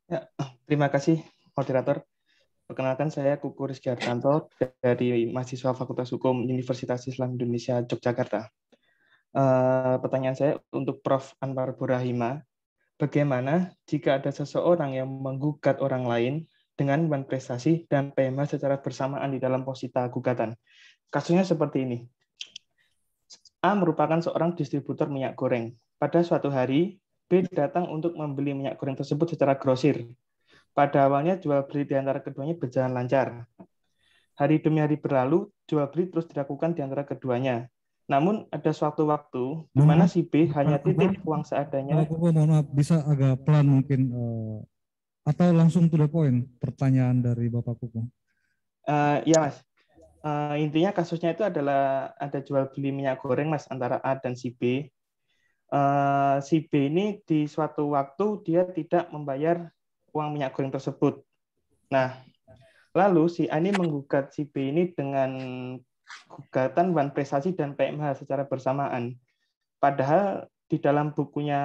Ya, terima kasih moderator. Perkenalkan saya Kuku Reski Hartanto dari mahasiswa Fakultas Hukum Universitas Islam Indonesia Yogyakarta. Pertanyaan saya untuk Prof. Anwar Burahima. Bagaimana jika ada seseorang yang menggugat orang lain dengan beban prestasi dan PMH secara bersamaan di dalam posita gugatan? Kasusnya seperti ini. A merupakan seorang distributor minyak goreng. Pada suatu hari, B datang untuk membeli minyak goreng tersebut secara grosir. Pada awalnya jual beli di antara keduanya berjalan lancar. Hari demi hari berlalu, jual beli terus dilakukan di antara keduanya. Namun ada suatu waktu di mana si B hanya titip uang seadanya. Mohon maaf, bisa agak pelan mungkin, atau langsung to the point pertanyaan dari Bapak Kuku. Ya Mas, intinya kasusnya itu adalah ada jual beli minyak goreng Mas antara A dan si B. Si B ini di suatu waktu dia tidak membayar uang minyak goreng tersebut. Nah, lalu si A ini menggugat si B ini dengan gugatan beban prestasi dan PMH secara bersamaan. Padahal di dalam bukunya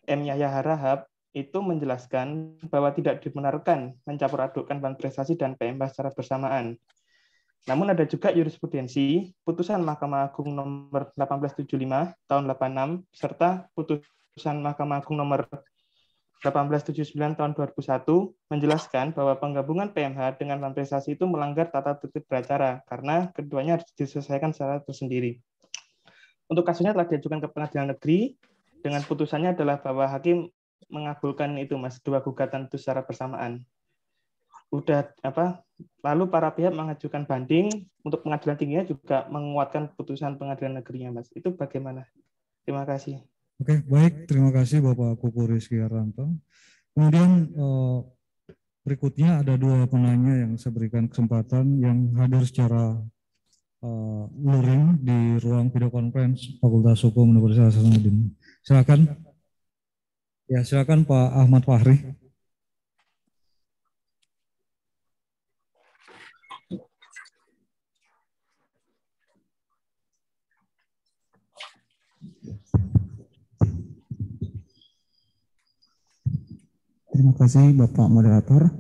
M. Yahya Harahap itu menjelaskan bahwa tidak dibenarkan mencampur adukkan beban prestasi dan PMH secara bersamaan. Namun ada juga jurisprudensi putusan Mahkamah Agung nomor 1875 tahun 86 serta putusan Mahkamah Agung nomor 1879 tahun 2001 menjelaskan bahwa penggabungan PMH dengan beban prestasi itu melanggar tata tertib beracara karena keduanya harus diselesaikan secara tersendiri. Untuk kasusnya telah diajukan ke pengadilan negeri dengan putusannya adalah bahwa hakim mengabulkan itu Mas, dua gugatan itu secara bersamaan. Lalu para pihak mengajukan banding untuk pengadilan tingginya juga menguatkan putusan pengadilan negerinya Mas. Itu bagaimana? Terima kasih. Oke, baik. Terima kasih Bapak Kuku Rizky Hartanto. Kemudian berikutnya ada dua penanya yang saya berikan kesempatan yang hadir secara luring di ruang video conference Fakultas Hukum Universitas Hasanuddin. Silakan. Ya, silakan Pak Ahmad Fahri. Terima kasih Bapak Moderator.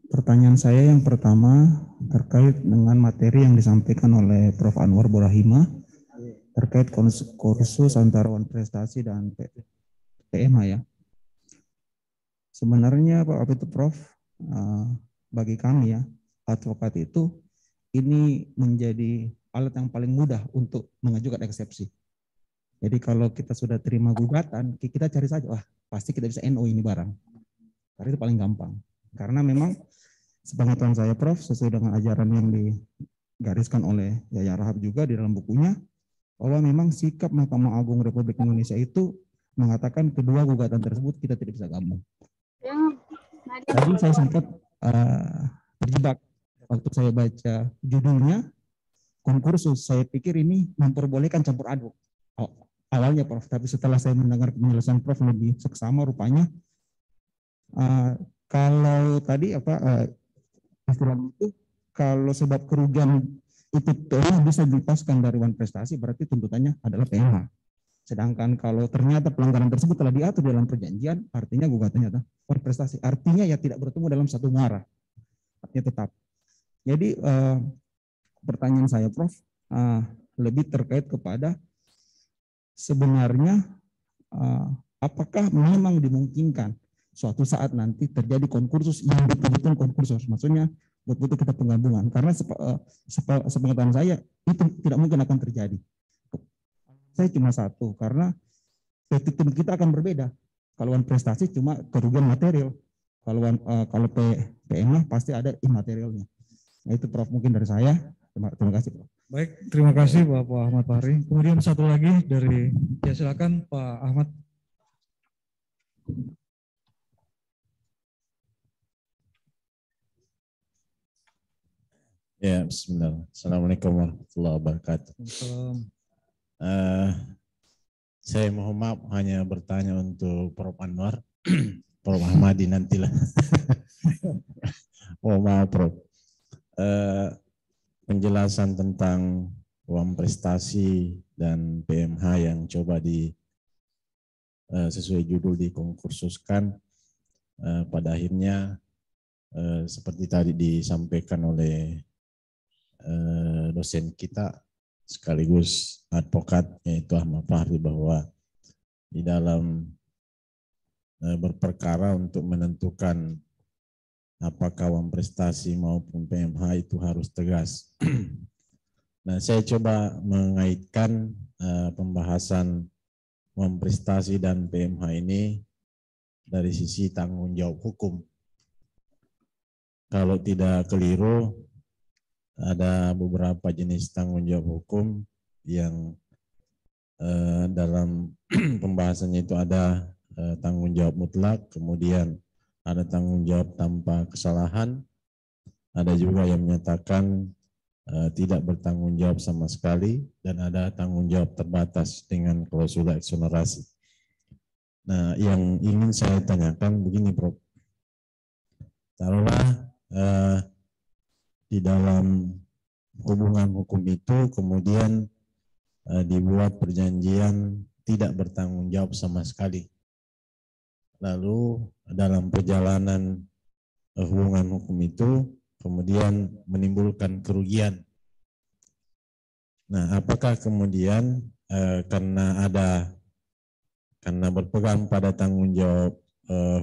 Pertanyaan saya yang pertama terkait dengan materi yang disampaikan oleh Prof. Anwar Burahima terkait kursus antara wan prestasi dan PMH ya. Sebenarnya Pak itu Prof, bagi kami ya, advokat itu ini menjadi alat yang paling mudah untuk mengajukan eksepsi. Jadi kalau kita sudah terima gugatan, kita cari saja, wah pasti kita bisa NO ini barang. Karena itu paling gampang. Karena memang sepengetahuan saya Prof, sesuai dengan ajaran yang digariskan oleh Yahya Harahap juga di dalam bukunya, bahwa memang sikap Mahkamah Agung Republik Indonesia itu mengatakan kedua gugatan tersebut kita tidak bisa gabung. Tadi saya sempat terjebak waktu saya baca judulnya konkursus. Saya pikir ini memperbolehkan campur aduk. Awalnya Prof, tapi setelah saya mendengar penjelasan Prof lebih seksama rupanya kalau tadi istilah itu kalau sebab kerugian itu telah bisa dilepaskan dari wan prestasi, berarti tuntutannya adalah PMH. Sedangkan kalau ternyata pelanggaran tersebut telah diatur dalam perjanjian, artinya gugatannya adalah wan prestasi. Artinya ya tidak bertemu dalam satu muara, artinya tetap. Jadi pertanyaan saya, Prof, lebih terkait kepada sebenarnya apakah memang dimungkinkan suatu saat nanti terjadi konkursus yang betul-betul konkursus, maksudnya betul-betul kita penggabungan, karena sepengetahuan saya itu tidak mungkin akan terjadi. Saya cuma satu, karena petitum kita akan berbeda. Kalau prestasi cuma kerugian material, kalau PMH pasti ada imaterialnya. Nah itu Prof mungkin dari saya. Terima kasih Prof. Baik, terima kasih Bapak Ahmad Fahri. Kemudian satu lagi dari, ya silakan Pak Ahmad. Ya, bismillah. Assalamualaikum warahmatullahi wabarakatuh. Saya mohon maaf hanya bertanya untuk Prof Anwar, Prof Ahmadi nantilah. Mohon maaf Prof. Penjelasan tentang uang prestasi dan PMH yang coba sesuai judul dikonkursuskan, pada akhirnya seperti tadi disampaikan oleh dosen kita sekaligus advokat yaitu Ahmad Fahri, bahwa di dalam berperkara untuk menentukan apakah uang prestasi maupun PMH itu harus tegas. Nah, saya coba mengaitkan pembahasan uang prestasi dan PMH ini dari sisi tanggung jawab hukum. Kalau tidak keliru, ada beberapa jenis tanggung jawab hukum yang dalam pembahasannya itu ada tanggung jawab mutlak, kemudian ada tanggung jawab tanpa kesalahan, ada juga yang menyatakan tidak bertanggung jawab sama sekali, dan ada tanggung jawab terbatas dengan klausul eksonerasi. Nah, yang ingin saya tanyakan begini, Prof. Taruhlah di dalam hubungan hukum itu kemudian dibuat perjanjian tidak bertanggung jawab sama sekali. Lalu dalam perjalanan hubungan hukum itu kemudian menimbulkan kerugian. Nah, apakah kemudian karena berpegang pada tanggung jawab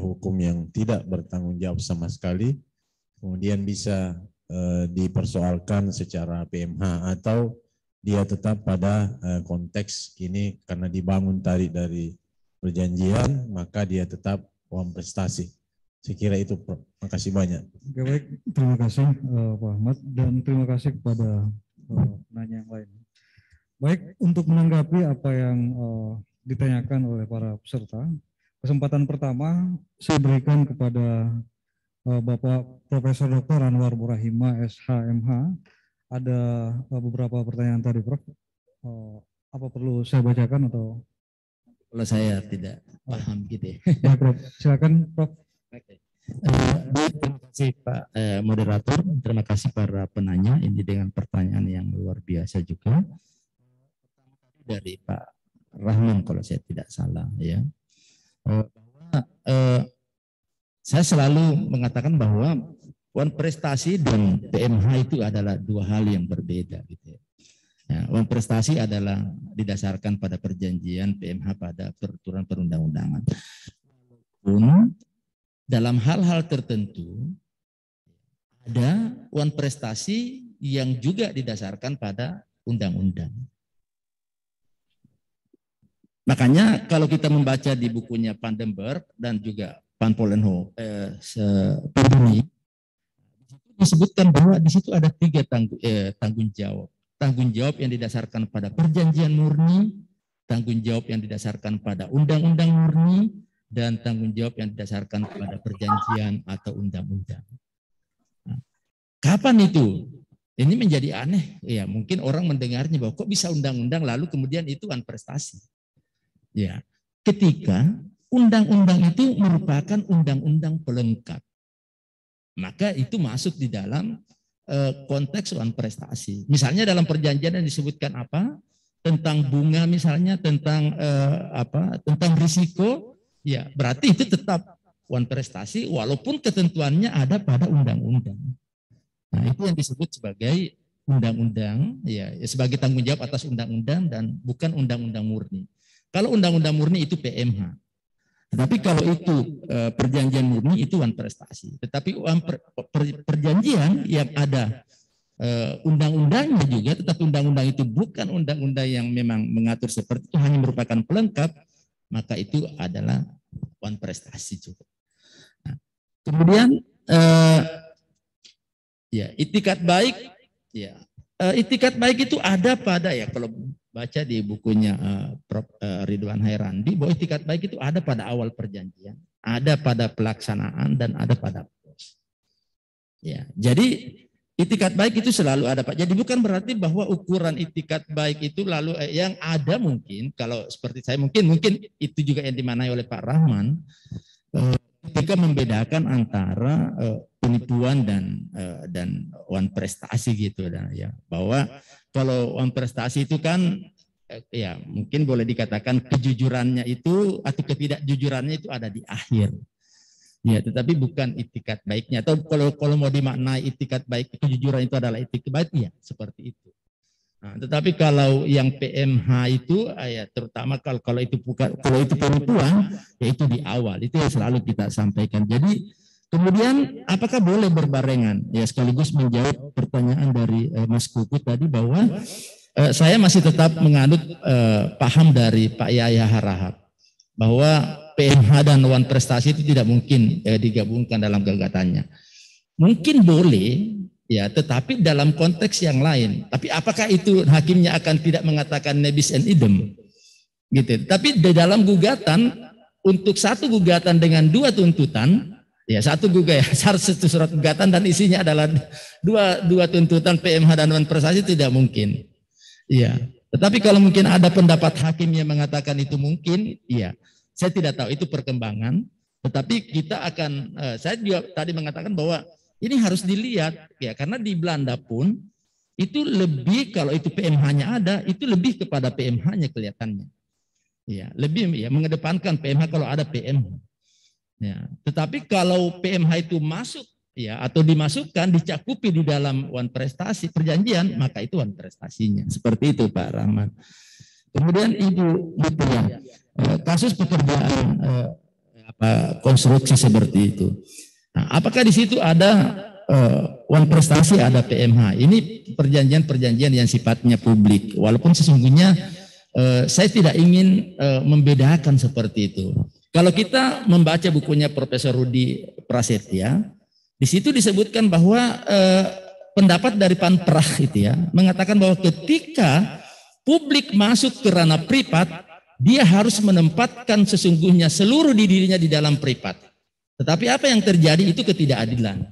hukum yang tidak bertanggung jawab sama sekali, kemudian bisa dipersoalkan secara PMH, atau dia tetap pada konteks ini karena dibangun tadi dari perjanjian, maka dia tetap uang prestasi. Saya kira itu, Prof. Terima kasih banyak. Oke, baik, terima kasih Pak Ahmad, dan terima kasih kepada penanya yang lain. Baik, untuk menanggapi apa yang ditanyakan oleh para peserta, kesempatan pertama saya berikan kepada Bapak Profesor Dr. Anwar Burahima, SHMH. Ada beberapa pertanyaan tadi, Prof. Apa perlu saya bacakan atau? Kalau saya tidak paham gitu ya. Ya, Prof. Silakan, Prof. Terima kasih Pak moderator, terima kasih para penanya ini dengan pertanyaan yang luar biasa juga. Dari Pak Rahman kalau saya tidak salah ya. Bahwa saya selalu mengatakan bahwa uang prestasi dan PMH itu adalah dua hal yang berbeda gitu ya. Ya, uang prestasi adalah didasarkan pada perjanjian, PMH pada peraturan perundang-undangan. Dalam hal-hal tertentu ada uang prestasi yang juga didasarkan pada undang-undang. Makanya kalau kita membaca di bukunya Pandenberg dan juga Van Vollenhoven disebutkan bahwa di situ ada tiga tanggung jawab. Tanggung jawab yang didasarkan pada perjanjian murni, tanggung jawab yang didasarkan pada undang-undang murni, dan tanggung jawab yang didasarkan pada perjanjian atau undang-undang. Nah, kapan itu? Ini menjadi aneh. Ya, mungkin orang mendengarnya bahwa kok bisa undang-undang lalu kemudian itu kan prestasi. Ya, ketika undang-undang itu merupakan undang-undang pelengkap, maka itu masuk di dalam konteks uang prestasi. Misalnya dalam perjanjian yang disebutkan apa? Tentang bunga misalnya, tentang tentang risiko, ya berarti itu tetap uang prestasi walaupun ketentuannya ada pada undang-undang. Nah, itu yang disebut sebagai undang-undang, ya sebagai tanggung jawab atas undang-undang dan bukan undang-undang murni. Kalau undang-undang murni itu PMH. Tetapi kalau itu perjanjian murni itu uang prestasi. Tetapi perjanjian yang ada undang-undangnya juga, tetapi undang-undang itu bukan undang-undang yang memang mengatur seperti itu, hanya merupakan pelengkap, maka itu adalah uang prestasi juga. Nah, kemudian ya itikat baik, ya itikat baik itu ada pada, ya kalau baca di bukunya Prof. Ridwan Hairandi, bahwa itikat baik itu ada pada awal perjanjian, ada pada pelaksanaan, dan ada pada pos. Ya, jadi itikat baik itu selalu ada, Pak. Jadi bukan berarti bahwa ukuran itikat baik itu lalu yang ada mungkin, kalau seperti saya mungkin itu juga yang dimaknai oleh Pak Rahman, ketika membedakan antara penipuan dan uang prestasi gitu, dan ya bahwa kalau uang prestasi itu kan ya mungkin boleh dikatakan kejujurannya itu atau ketidakjujurannya itu ada di akhir. Ya, tetapi bukan itikat baiknya. Atau kalau mau dimaknai itikat baik, kejujuran itu adalah itikat baik, ya seperti itu. Nah, tetapi kalau yang PMH itu, ya terutama kalau itu penipuan, ya itu di awal. Itu yang selalu kita sampaikan. Jadi kemudian apakah boleh berbarengan? Ya sekaligus menjawab pertanyaan dari Mas Kuku tadi bahwa saya masih tetap menganut paham dari Pak Yahya Harahap bahwa PMH dan uang prestasi itu tidak mungkin digabungkan dalam gagatannya. Mungkin boleh, ya, tetapi dalam konteks yang lain. Tapi apakah itu hakimnya akan tidak mengatakan nebis and idem? Gitu. Tapi di dalam gugatan, untuk satu gugatan dengan dua tuntutan, ya satu surat gugatan dan isinya adalah dua tuntutan PMH dan uang prestasi, tidak mungkin. Ya. Tetapi kalau mungkin ada pendapat hakim yang mengatakan itu mungkin, iya. Saya tidak tahu itu perkembangan, tetapi kita akan, saya juga tadi mengatakan bahwa ini harus dilihat, ya karena di Belanda pun itu lebih, kalau itu PMH-nya ada, itu lebih kepada PMH-nya kelihatannya. Ya, lebih ya mengedepankan PMH kalau ada PMH. Ya, tetapi kalau PMH itu masuk, ya atau dimasukkan, dicakupi di dalam uang prestasi perjanjian, maka itu uang prestasinya. Seperti itu Pak Rahman. Kemudian Ibu Mutia, kasus pekerjaan konstruksi seperti itu. Nah, apakah di situ ada uang prestasi, ada PMH? Ini perjanjian-perjanjian yang sifatnya publik. Walaupun sesungguhnya saya tidak ingin membedakan seperti itu. Kalau kita membaca bukunya Profesor Rudi Prasetya, di situ disebutkan bahwa pendapat dari Panprah itu ya mengatakan bahwa ketika publik masuk ke ranah privat, dia harus menempatkan sesungguhnya seluruh dirinya di dalam privat. Tetapi apa yang terjadi itu ketidakadilan.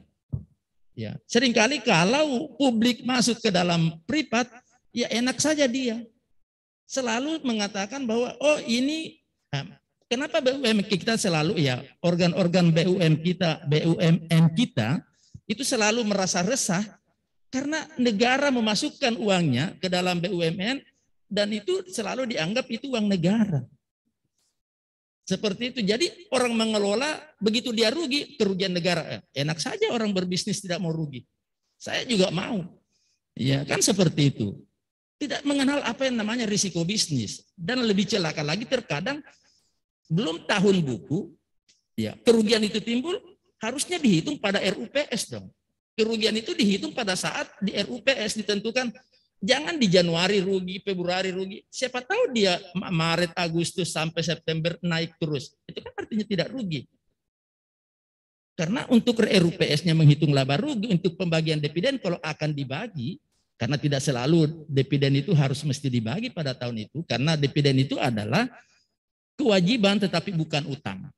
Ya, seringkali kalau publik masuk ke dalam privat, ya enak saja dia. Selalu mengatakan bahwa oh ini kenapa BUMN kita selalu ya organ-organ BUMN kita itu selalu merasa resah karena negara memasukkan uangnya ke dalam BUMN. Dan itu selalu dianggap itu uang negara. Seperti itu. Jadi orang mengelola, begitu dia rugi, kerugian negara. Enak saja orang berbisnis tidak mau rugi. Saya juga mau. Ya kan seperti itu. Tidak mengenal apa yang namanya risiko bisnis. Dan lebih celaka lagi terkadang belum tahun buku, ya kerugian itu timbul, harusnya dihitung pada RUPS dong. Kerugian itu dihitung pada saat di RUPS ditentukan. Jangan di Januari rugi, Februari rugi. Siapa tahu dia Maret, Agustus sampai September naik terus. Itu kan artinya tidak rugi. Karena untuk RUPS-nya menghitung laba rugi, untuk pembagian dividen kalau akan dibagi, karena tidak selalu dividen itu harus mesti dibagi pada tahun itu, karena dividen itu adalah kewajiban tetapi bukan utang.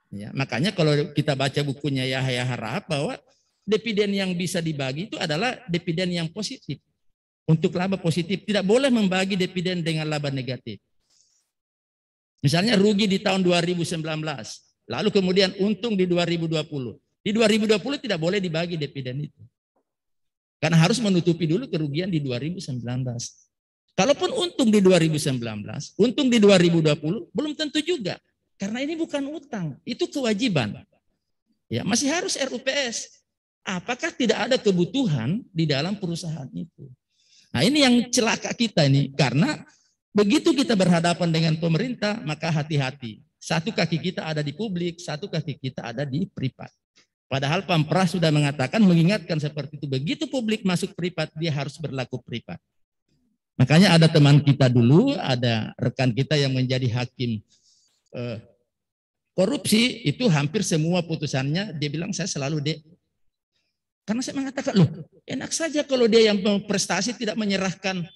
Ya, makanya kalau kita baca bukunya Yahya Harahap bahwa dividen yang bisa dibagi itu adalah dividen yang positif. Untuk laba positif, tidak boleh membagi dividen dengan laba negatif. Misalnya rugi di tahun 2019, lalu kemudian untung di 2020. Di 2020 tidak boleh dibagi dividen itu. Karena harus menutupi dulu kerugian di 2019. Kalaupun untung di 2019, untung di 2020, belum tentu juga. Karena ini bukan utang, itu kewajiban. Ya, masih harus RUPS. Apakah tidak ada kebutuhan di dalam perusahaan itu? Nah, ini yang celaka kita ini. Karena begitu kita berhadapan dengan pemerintah, maka hati-hati. Satu kaki kita ada di publik, satu kaki kita ada di privat. Padahal Pampras sudah mengatakan, mengingatkan seperti itu. Begitu publik masuk privat, dia harus berlaku privat. Makanya ada teman kita dulu, ada rekan kita yang menjadi hakim korupsi, itu hampir semua putusannya, dia bilang saya selalu D. Karena saya mengatakan, loh enak saja kalau dia yang prestasi tidak menyerahkan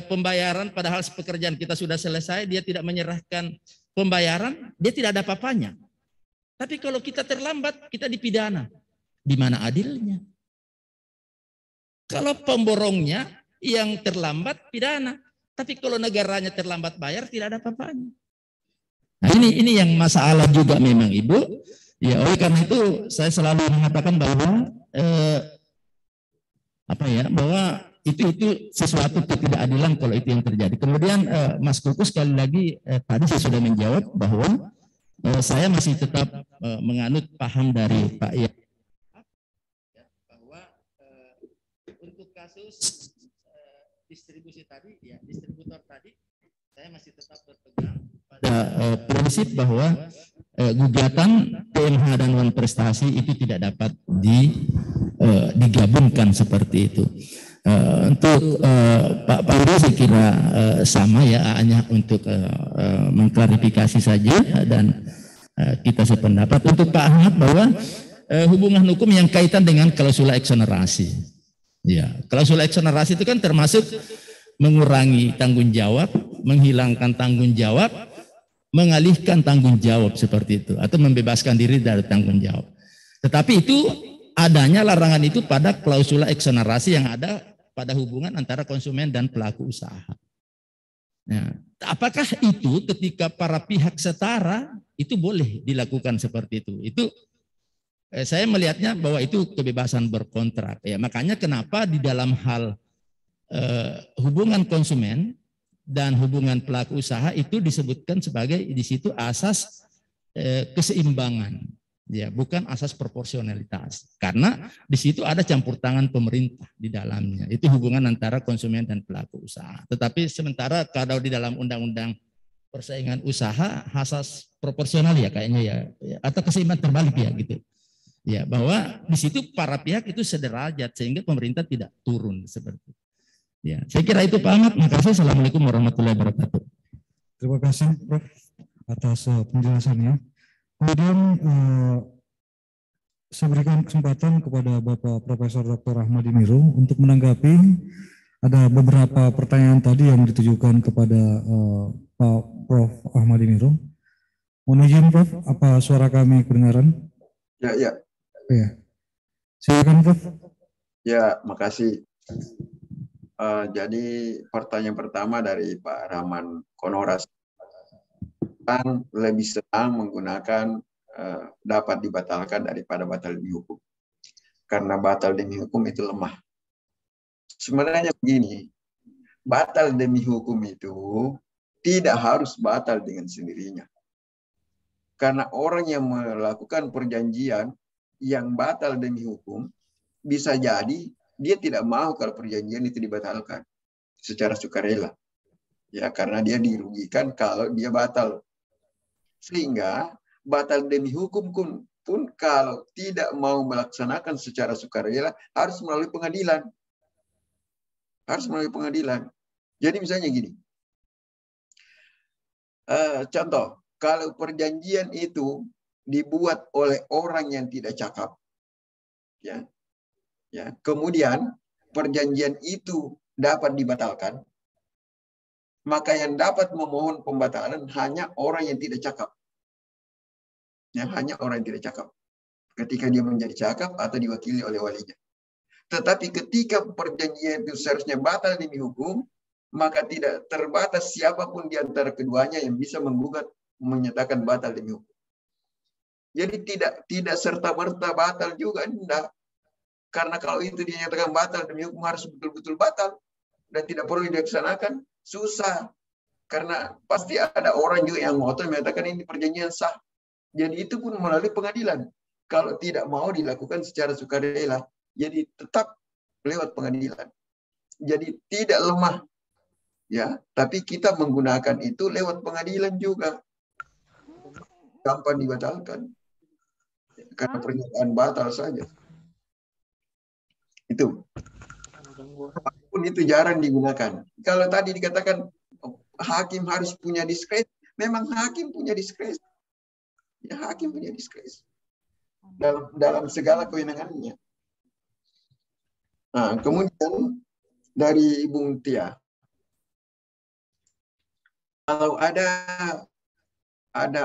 pembayaran, padahal pekerjaan kita sudah selesai, dia tidak menyerahkan pembayaran, dia tidak ada apa-apanya. Tapi kalau kita terlambat, kita dipidana. Di mana adilnya? Kalau pemborongnya yang terlambat, pidana. Tapi kalau negaranya terlambat bayar, tidak ada apa-apanya. Nah, ini yang masalah juga memang Ibu. Ya, oleh karena itu saya selalu mengatakan bahwa bahwa itu sesuatu ketidakadilan kalau itu yang terjadi. Kemudian Mas Kuku sekali lagi tadi saya sudah menjawab bahwa saya masih tetap menganut paham dari Pak Ia bahwa untuk kasus distribusi tadi, ya distributor tadi, saya masih tetap berpegang pada prinsip bahwa gugatan PMH dan non prestasi itu tidak dapat digabungkan seperti itu. Untuk Pak Pandu saya kira sama ya, hanya untuk mengklarifikasi saja dan kita sependapat. Untuk Pak Ahmad bahwa hubungan hukum yang kaitan dengan klausula eksonerasi. Ya, klausula eksonerasi itu kan termasuk mengurangi tanggung jawab, menghilangkan tanggung jawab, mengalihkan tanggung jawab seperti itu, atau membebaskan diri dari tanggung jawab. Tetapi itu adanya larangan itu pada klausula eksonerasi yang ada pada hubungan antara konsumen dan pelaku usaha. Nah, apakah itu ketika para pihak setara itu boleh dilakukan seperti itu? Itu saya melihatnya bahwa itu kebebasan berkontrak. Ya, makanya kenapa di dalam hal hubungan konsumen dan hubungan pelaku usaha itu disebutkan sebagai di situ asas keseimbangan. Ya, bukan asas proporsionalitas. Karena di situ ada campur tangan pemerintah di dalamnya. Itu hubungan antara konsumen dan pelaku usaha. Tetapi sementara kalau di dalam undang-undang persaingan usaha asas proporsional ya kayaknya ya, atau keseimbangan terbalik ya gitu. Ya, bahwa di situ para pihak itu sederajat sehingga pemerintah tidak turun seperti itu. Ya, saya kira itu Pak Ahmad. Makasih. Assalamualaikum warahmatullahi wabarakatuh. Terima kasih Prof atas penjelasannya. Kemudian saya berikan kesempatan kepada Bapak Profesor Dr. Ahmadi Miro untuk menanggapi ada beberapa pertanyaan tadi yang ditujukan kepada Pak Prof. Ahmadi Miro. Mohon izin Prof, apa suara kami kedengaran? Ya. Ya. Silakan Prof. Ya, makasih. Jadi pertanyaan pertama dari Pak Rahman Konoras, kan lebih senang menggunakan dapat dibatalkan daripada batal demi hukum. Karena batal demi hukum itu lemah. Sebenarnya begini, batal demi hukum itu tidak harus batal dengan sendirinya. Karena orang yang melakukan perjanjian yang batal demi hukum, bisa jadi dia tidak mau kalau perjanjian itu dibatalkan secara sukarela. Ya, karena dia dirugikan kalau dia batal. Sehingga batal demi hukum pun kalau tidak mau melaksanakan secara sukarela harus melalui pengadilan. Harus melalui pengadilan. Jadi misalnya gini. Contoh, kalau perjanjian itu dibuat oleh orang yang tidak cakap, ya, kemudian perjanjian itu dapat dibatalkan, maka yang dapat memohon pembatalan hanya orang yang tidak cakap. Ya, hanya orang yang tidak cakap. Ketika dia menjadi cakap atau diwakili oleh walinya. Tetapi ketika perjanjian itu seharusnya batal demi hukum, maka tidak terbatas siapapun di antara keduanya yang bisa menggugat menyatakan batal demi hukum. Jadi tidak serta-merta batal juga, enggak. Karena kalau itu dinyatakan batal demi hukum harus betul-betul batal dan tidak perlu dilaksanakan, susah. Karena pasti ada orang juga yang ngotot mengatakan ini perjanjian sah. Jadi itu pun melalui pengadilan. Kalau tidak mau dilakukan secara sukarela, jadi tetap lewat pengadilan. Jadi tidak lemah, ya. Tapi kita menggunakan itu lewat pengadilan juga. Gampang dibatalkan. Karena pernyataan batal saja. Itu. Apapun itu jarang digunakan. Kalau tadi dikatakan hakim harus punya diskresi, memang hakim punya diskresi. Ya, hakim punya diskresi dalam segala kewenangannya. Nah, kemudian dari Ibu Mutia, kalau ada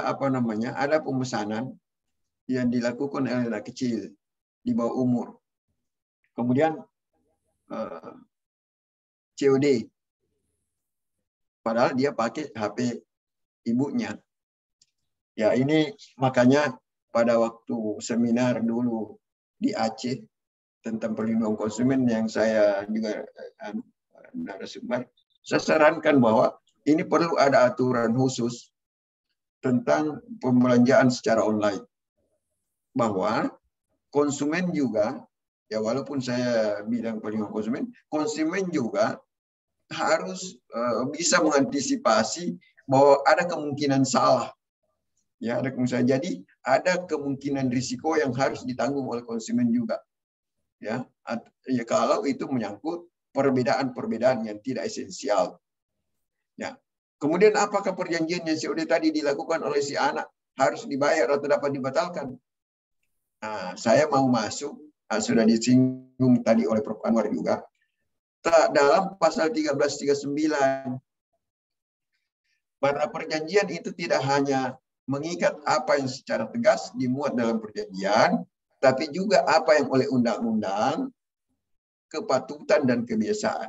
apa namanya, ada pemesanan yang dilakukan oleh anak kecil di bawah umur, kemudian COD, padahal dia pakai HP ibunya. Ya, ini makanya pada waktu seminar dulu di Aceh tentang perlindungan konsumen yang saya juga narasumber, saya sarankan bahwa ini perlu ada aturan khusus tentang pembelanjaan secara online. Bahwa konsumen juga, ya walaupun saya bidang perlindungan konsumen juga harus bisa mengantisipasi bahwa ada kemungkinan salah. Ya, ada kemungkinan. Jadi ada kemungkinan risiko yang harus ditanggung oleh konsumen juga. Ya, kalau itu menyangkut perbedaan-perbedaan yang tidak esensial. Ya. Kemudian apakah perjanjian yang COD tadi dilakukan oleh si anak harus dibayar atau dapat dibatalkan? Nah, saya mau masuk, sudah disinggung tadi oleh Prof. Anwar juga, dalam pasal 1339. Pada perjanjian itu tidak hanya mengikat apa yang secara tegas dimuat dalam perjanjian, tapi juga apa yang oleh undang-undang, kepatutan dan kebiasaan.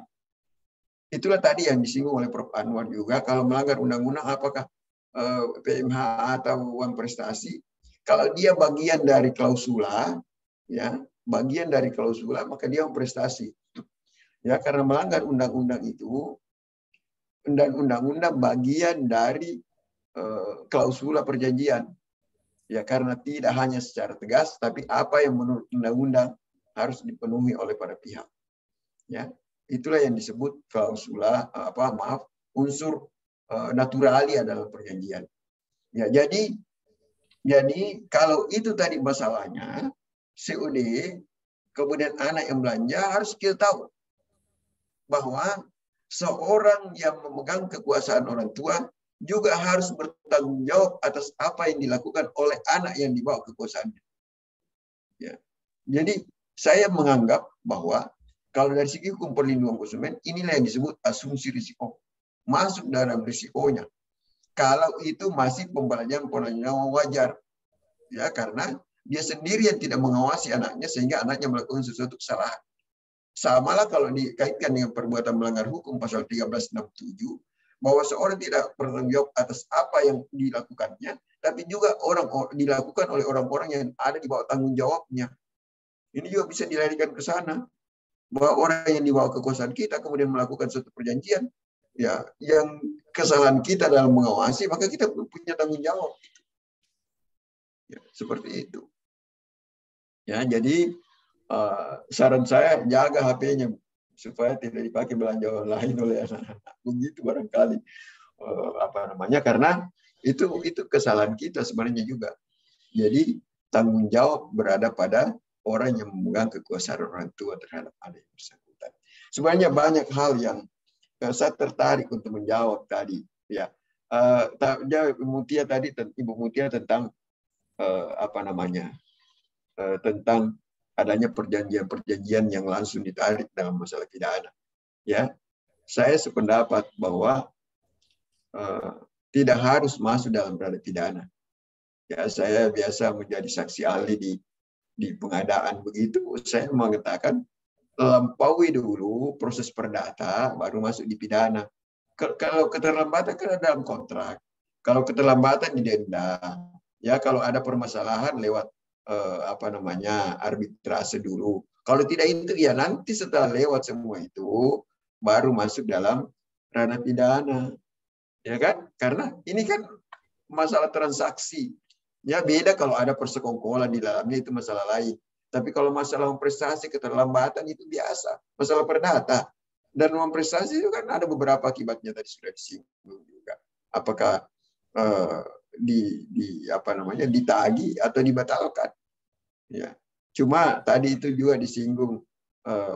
Itulah tadi yang disinggung oleh Prof. Anwar juga, kalau melanggar undang-undang apakah PMH atau uang prestasi, kalau dia bagian dari klausula, ya, bagian dari klausula, maka dia uang prestasi. Ya, karena melanggar undang-undang itu, dan undang-undang bagian dari klausula perjanjian. Ya, karena tidak hanya secara tegas, tapi apa yang menurut undang-undang harus dipenuhi oleh para pihak. Ya, itulah yang disebut klausula unsur naturalia dalam perjanjian. Ya, jadi kalau itu tadi masalahnya COD, kemudian anak yang belanja, harus kita tahu bahwa seorang yang memegang kekuasaan orang tua juga harus bertanggung jawab atas apa yang dilakukan oleh anak yang dibawa kekuasaannya. Ya. Jadi saya menganggap bahwa kalau dari segi hukum perlindungan konsumen, inilah yang disebut asumsi risiko. Masuk dalam risikonya. Kalau itu masih pembelajaran wajar. Ya, karena dia sendiri yang tidak mengawasi anaknya sehingga anaknya melakukan sesuatu kesalahan. Samalah kalau dikaitkan dengan perbuatan melanggar hukum pasal 1367, bahwa seorang tidak bertanggung jawab atas apa yang dilakukannya, tapi juga dilakukan oleh orang-orang yang ada di bawah tanggung jawabnya. Ini juga bisa dilarikan ke sana, bahwa orang yang di bawah kekuasaan kita kemudian melakukan suatu perjanjian, ya, yang kesalahan kita dalam mengawasi, maka kita punya tanggung jawab. Ya, seperti itu. Ya, jadi saran saya jaga HP-nya supaya tidak dipakai belanja online oleh anak-anak. Begitu barangkali karena itu kesalahan kita sebenarnya juga. Jadi tanggung jawab berada pada orang yang memegang kekuasaan orang tua terhadap anak yang bersangkutan. Sebenarnya banyak hal yang saya tertarik untuk menjawab tadi. Ya, Ibu Mutia tentang tentang adanya perjanjian-perjanjian yang langsung ditarik dalam masalah pidana. Ya, saya sependapat bahwa tidak harus masuk dalam ranah pidana. Ya, saya biasa menjadi saksi ahli di pengadaan begitu. Saya mengatakan lampaui dulu proses perdata, baru masuk di pidana. Kalau keterlambatan kan ada dalam kontrak. Kalau keterlambatan didenda. Ya, kalau ada permasalahan lewat arbitrase dulu, Kalau tidak itu, ya nanti setelah lewat semua itu, baru masuk dalam ranah pidana. Ya kan? Karena ini kan masalah transaksi. Ya beda kalau ada persekongkolan di dalamnya, itu masalah lain. Tapi kalau masalah prestasi, keterlambatan itu biasa. Masalah perdata. Dan prestasi itu kan ada beberapa akibatnya, tadi sudah disinggung juga. Apakah ditagih atau dibatalkan? Ya. Cuma tadi itu juga disinggung,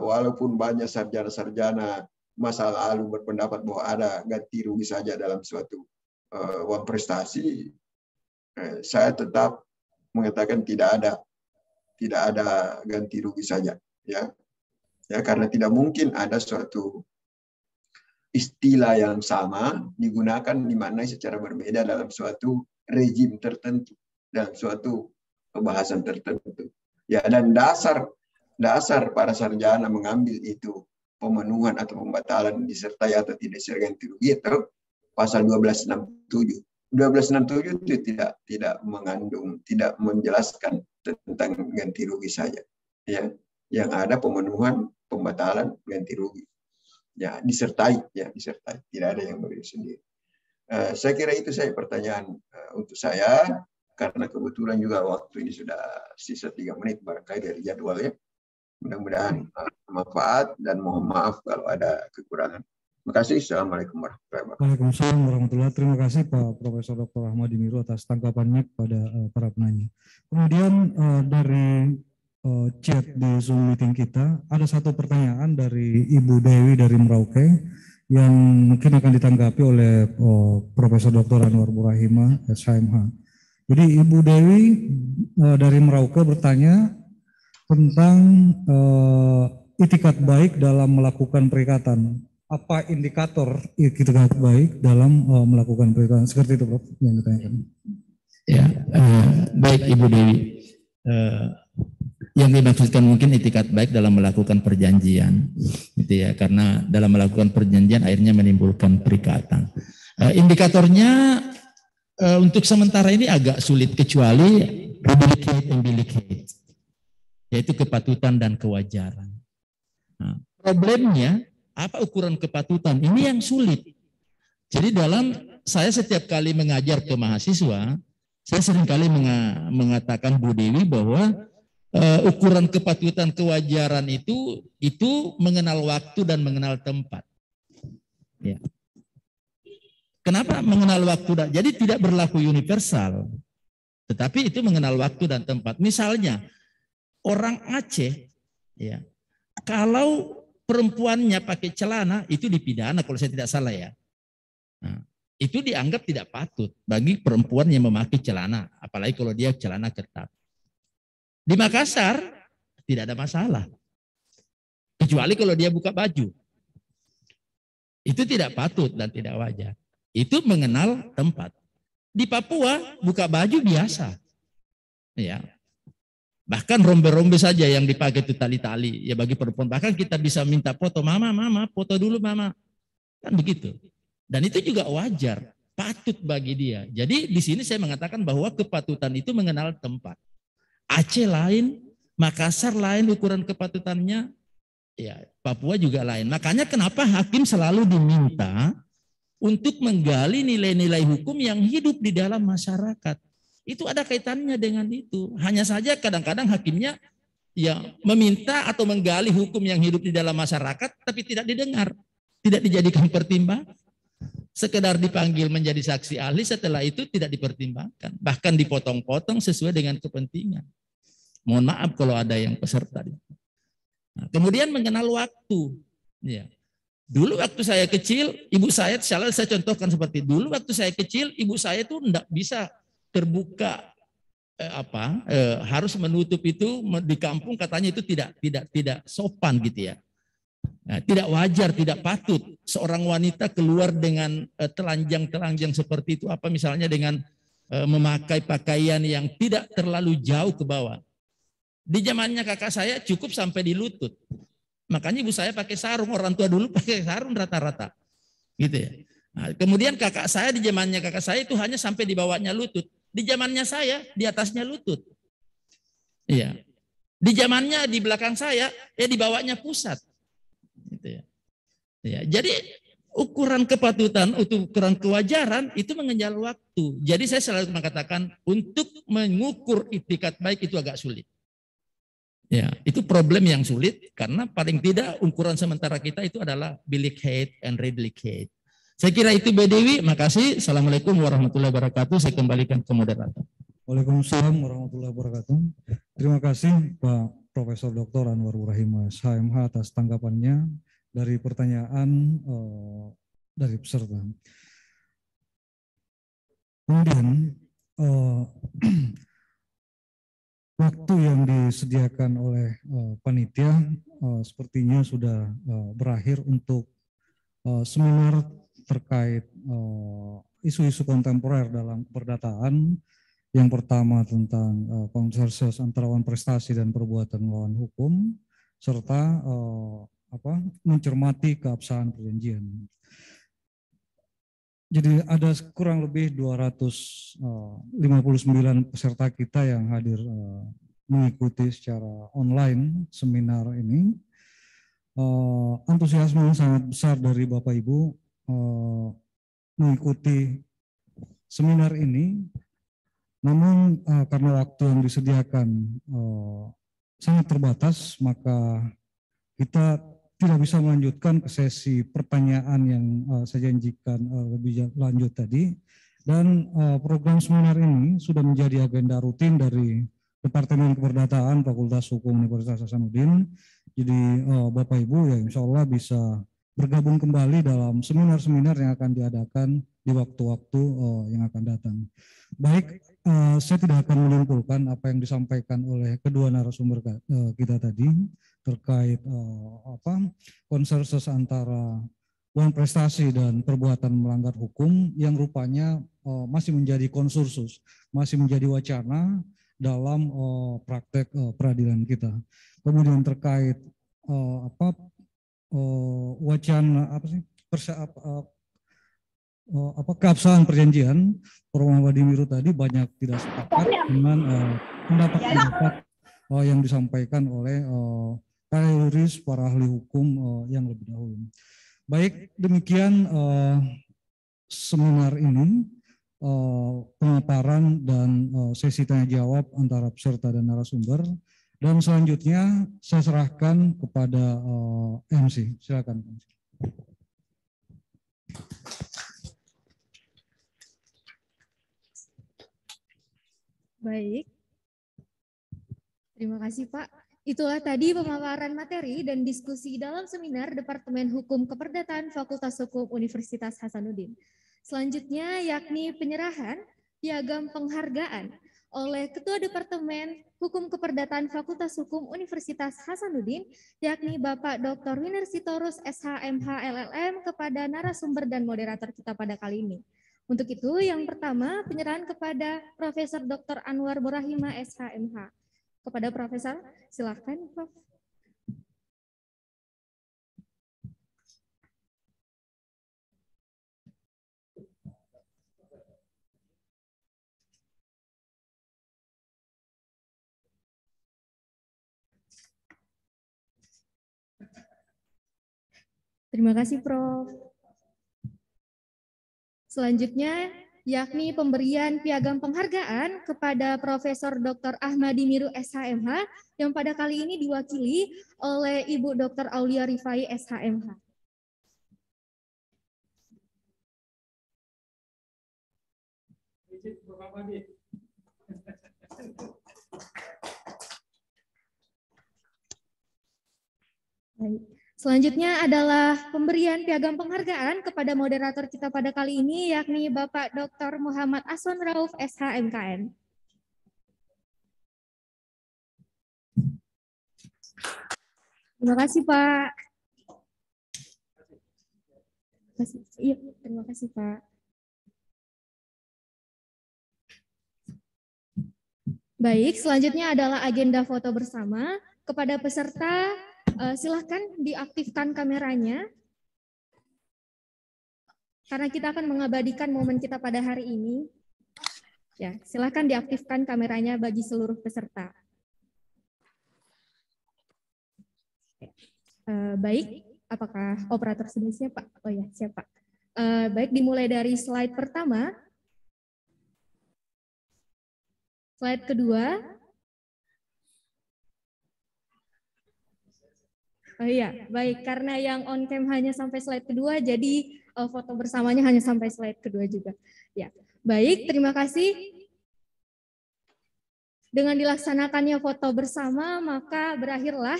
walaupun banyak sarjana-sarjana masa lalu berpendapat bahwa ada ganti rugi saja dalam suatu uang prestasi, saya tetap mengatakan tidak ada ganti rugi saja, ya karena tidak mungkin ada suatu istilah yang sama digunakan dimaknai secara berbeda dalam suatu rejim tertentu, dalam suatu pembahasan tertentu. Ya, dan dasar para sarjana mengambil itu pemenuhan atau pembatalan disertai atau tidak disertai ganti rugi itu pasal 1267. 1267 itu tidak mengandung, tidak menjelaskan tentang ganti rugi saja. Ya, yang ada pemenuhan, pembatalan, ganti rugi. Ya, disertai. Tidak ada yang berdiri sendiri. Saya kira itu saya pertanyaan untuk saya, karena kebetulan juga waktu ini sudah sisa 3 menit barangkali dari jadwal, ya. Mudah-mudahan manfaat dan mohon maaf kalau ada kekurangan. Terima kasih. Assalamualaikum warahmatullahi wabarakatuh. Waalaikumsalam warahmatullahi wabarakatuh. Terima kasih Pak Profesor Dr. Ahmad Dimiru atas tanggapannya kepada para penanya. Kemudian dari chat di Zoom meeting kita, ada satu pertanyaan dari Ibu Dewi dari Merauke yang mungkin akan ditanggapi oleh Profesor Dr. Anwar Burahima, SHMH. Jadi Ibu Dewi dari Merauke bertanya tentang itikat baik dalam melakukan perikatan. Apa indikator itikat baik dalam melakukan perikatan? Seperti itu, Prof, yang ditanyakan. Ya, baik Ibu Dewi. Yang dimaksudkan mungkin itikat baik dalam melakukan perjanjian, gitu ya, karena dalam melakukan perjanjian akhirnya menimbulkan perikatan. Indikatornya untuk sementara ini agak sulit kecuali replicate, yaitu kepatutan dan kewajaran. Nah, problemnya apa ukuran kepatutan? Ini yang sulit. Jadi saya setiap kali mengajar ke mahasiswa, saya seringkali mengatakan Bu Dewi bahwa ukuran kepatutan kewajaran itu mengenal waktu dan mengenal tempat. Ya. Kenapa mengenal waktu? Jadi tidak berlaku universal, tetapi itu mengenal waktu dan tempat. Misalnya orang Aceh, ya, kalau perempuannya pakai celana itu dipidana kalau saya tidak salah, ya. Nah, itu dianggap tidak patut bagi perempuan yang memakai celana, apalagi kalau dia celana ketat. Di Makassar tidak ada masalah, kecuali kalau dia buka baju. Itu tidak patut dan tidak wajar. Itu mengenal tempat. Di Papua buka baju biasa, ya. Bahkan rombe-rombe saja yang dipakai itu tali-tali ya bagi perempuan. Bahkan kita bisa minta foto, mama, foto dulu mama, kan begitu. Dan itu juga wajar, patut bagi dia. Jadi di sini saya mengatakan bahwa kepatutan itu mengenal tempat. Aceh lain, Makassar lain ukuran kepatutannya, ya Papua juga lain. Makanya kenapa hakim selalu diminta untuk menggali nilai-nilai hukum yang hidup di dalam masyarakat. Itu ada kaitannya dengan itu. Hanya saja kadang-kadang hakimnya ya meminta atau menggali hukum yang hidup di dalam masyarakat tapi tidak didengar, tidak dijadikan pertimbangan. Sekedar dipanggil menjadi saksi ahli, setelah itu tidak dipertimbangkan. Bahkan dipotong-potong sesuai dengan kepentingan. Mohon maaf kalau ada yang peserta. Nah, kemudian mengenal waktu. Ya. Dulu waktu saya kecil, ibu saya contohkan seperti dulu waktu saya kecil, ibu saya itu tidak bisa terbuka harus menutup itu di kampung, katanya itu tidak sopan gitu ya. Nah, tidak wajar, tidak patut seorang wanita keluar dengan telanjang seperti itu, apa misalnya dengan memakai pakaian yang tidak terlalu jauh ke bawah. Di zamannya kakak saya cukup sampai di lutut. Makanya ibu saya pakai sarung, orang tua dulu pakai sarung rata-rata. Gitu ya. Nah, kemudian kakak saya di zamannya kakak saya itu hanya sampai di bawahnya lutut. Di zamannya saya di atasnya lutut. Iya. Di zamannya di belakang saya, ya dibawanya pusat. Gitu ya. Ya, jadi ukuran kepatutan, ukuran kewajaran itu mengejar waktu. Jadi saya selalu mengatakan untuk mengukur itikat baik itu agak sulit. Ya, itu problem yang sulit karena paling tidak ukuran sementara kita itu adalah bilik head and readly head. Saya kira itu BDW. Makasih. Assalamualaikum warahmatullahi wabarakatuh. Saya kembalikan ke moderator. Waalaikumsalam warahmatullahi wabarakatuh. Terima kasih Pak Profesor Dr. Anwar Ibrahim SHMH atas tanggapannya dari pertanyaan dari peserta. Kemudian waktu yang disediakan oleh panitia sepertinya sudah berakhir untuk seminar terkait isu-isu kontemporer dalam keperdataan. Yang pertama tentang konsensus antara lawan prestasi dan perbuatan melawan hukum, serta mencermati keabsahan perjanjian. Jadi ada kurang lebih 259 peserta kita yang hadir mengikuti secara online seminar ini. Antusiasme yang sangat besar dari Bapak Ibu mengikuti seminar ini. Namun karena waktu yang disediakan sangat terbatas, maka kita tidak bisa melanjutkan ke sesi pertanyaan yang saya janjikan lebih lanjut tadi. Dan program seminar ini sudah menjadi agenda rutin dari Departemen Keperdataan Fakultas Hukum Universitas Hasanuddin. Jadi Bapak Ibu ya insya Allah bisa bergabung kembali dalam seminar-seminar yang akan diadakan di waktu-waktu yang akan datang. Baik, saya tidak akan menyimpulkan apa yang disampaikan oleh kedua narasumber kita tadi terkait konsensus antara uang prestasi dan perbuatan melanggar hukum yang rupanya masih menjadi konsensus, masih menjadi wacana dalam praktek peradilan kita. Kemudian terkait wacana keabsahan perjanjian, Prof. Muhammad Dimiru tadi banyak tidak sepakat dengan pendapat-pendapat yang disampaikan oleh para yuris, para ahli hukum yang lebih dahulu. Baik, demikian seminar ini, pemaparan dan sesi tanya jawab antara peserta dan narasumber. Dan selanjutnya saya serahkan kepada MC. Silakan. Baik. Terima kasih Pak. Itulah tadi pemaparan materi dan diskusi dalam seminar Departemen Hukum Keperdataan Fakultas Hukum Universitas Hasanuddin. Selanjutnya yakni penyerahan piagam penghargaan oleh Ketua Departemen Hukum Keperdataan Fakultas Hukum Universitas Hasanuddin, yakni Bapak Dr. Winer Sitorus SHMH LLM kepada narasumber dan moderator kita pada kali ini. Untuk itu yang pertama penyerahan kepada Profesor Dr. Anwar Ibrahim SHMH. Kepada Profesor, silakan Prof. Terima kasih, Prof. Selanjutnya, yakni pemberian piagam penghargaan kepada Profesor Dr. Ahmadi Miru SHMH yang pada kali ini diwakili oleh Ibu Dr. Aulia Rifai SHMH. Baik. Selanjutnya adalah pemberian piagam penghargaan kepada moderator kita pada kali ini, yakni Bapak Dr. Muhammad Aswan Rauf, SHMKN. Terima kasih, Pak. Iya, terima kasih, Pak. Baik, selanjutnya adalah agenda foto bersama. Kepada peserta, silahkan diaktifkan kameranya, karena kita akan mengabadikan momen kita pada hari ini. Ya, silahkan diaktifkan kameranya bagi seluruh peserta. Baik, apakah operator sudah siap, Pak? Oh ya, siap, Pak. Baik, dimulai dari slide pertama. Slide kedua. Oh iya, baik. Karena yang on cam hanya sampai slide kedua, jadi foto bersamanya hanya sampai slide kedua juga. Ya, baik. Terima kasih. Dengan dilaksanakannya foto bersama, maka berakhirlah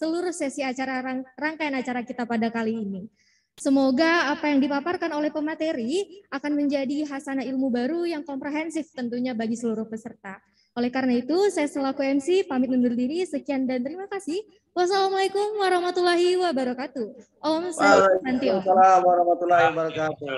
seluruh sesi acara rangkaian acara kita pada kali ini. Semoga apa yang dipaparkan oleh pemateri akan menjadi hasanah ilmu baru yang komprehensif tentunya bagi seluruh peserta. Oleh karena itu, saya selaku MC pamit undur diri. Sekian dan terima kasih. Wassalamualaikum warahmatullahi wabarakatuh. Om Santi Om. Waalaikumsalam warahmatullahi wabarakatuh.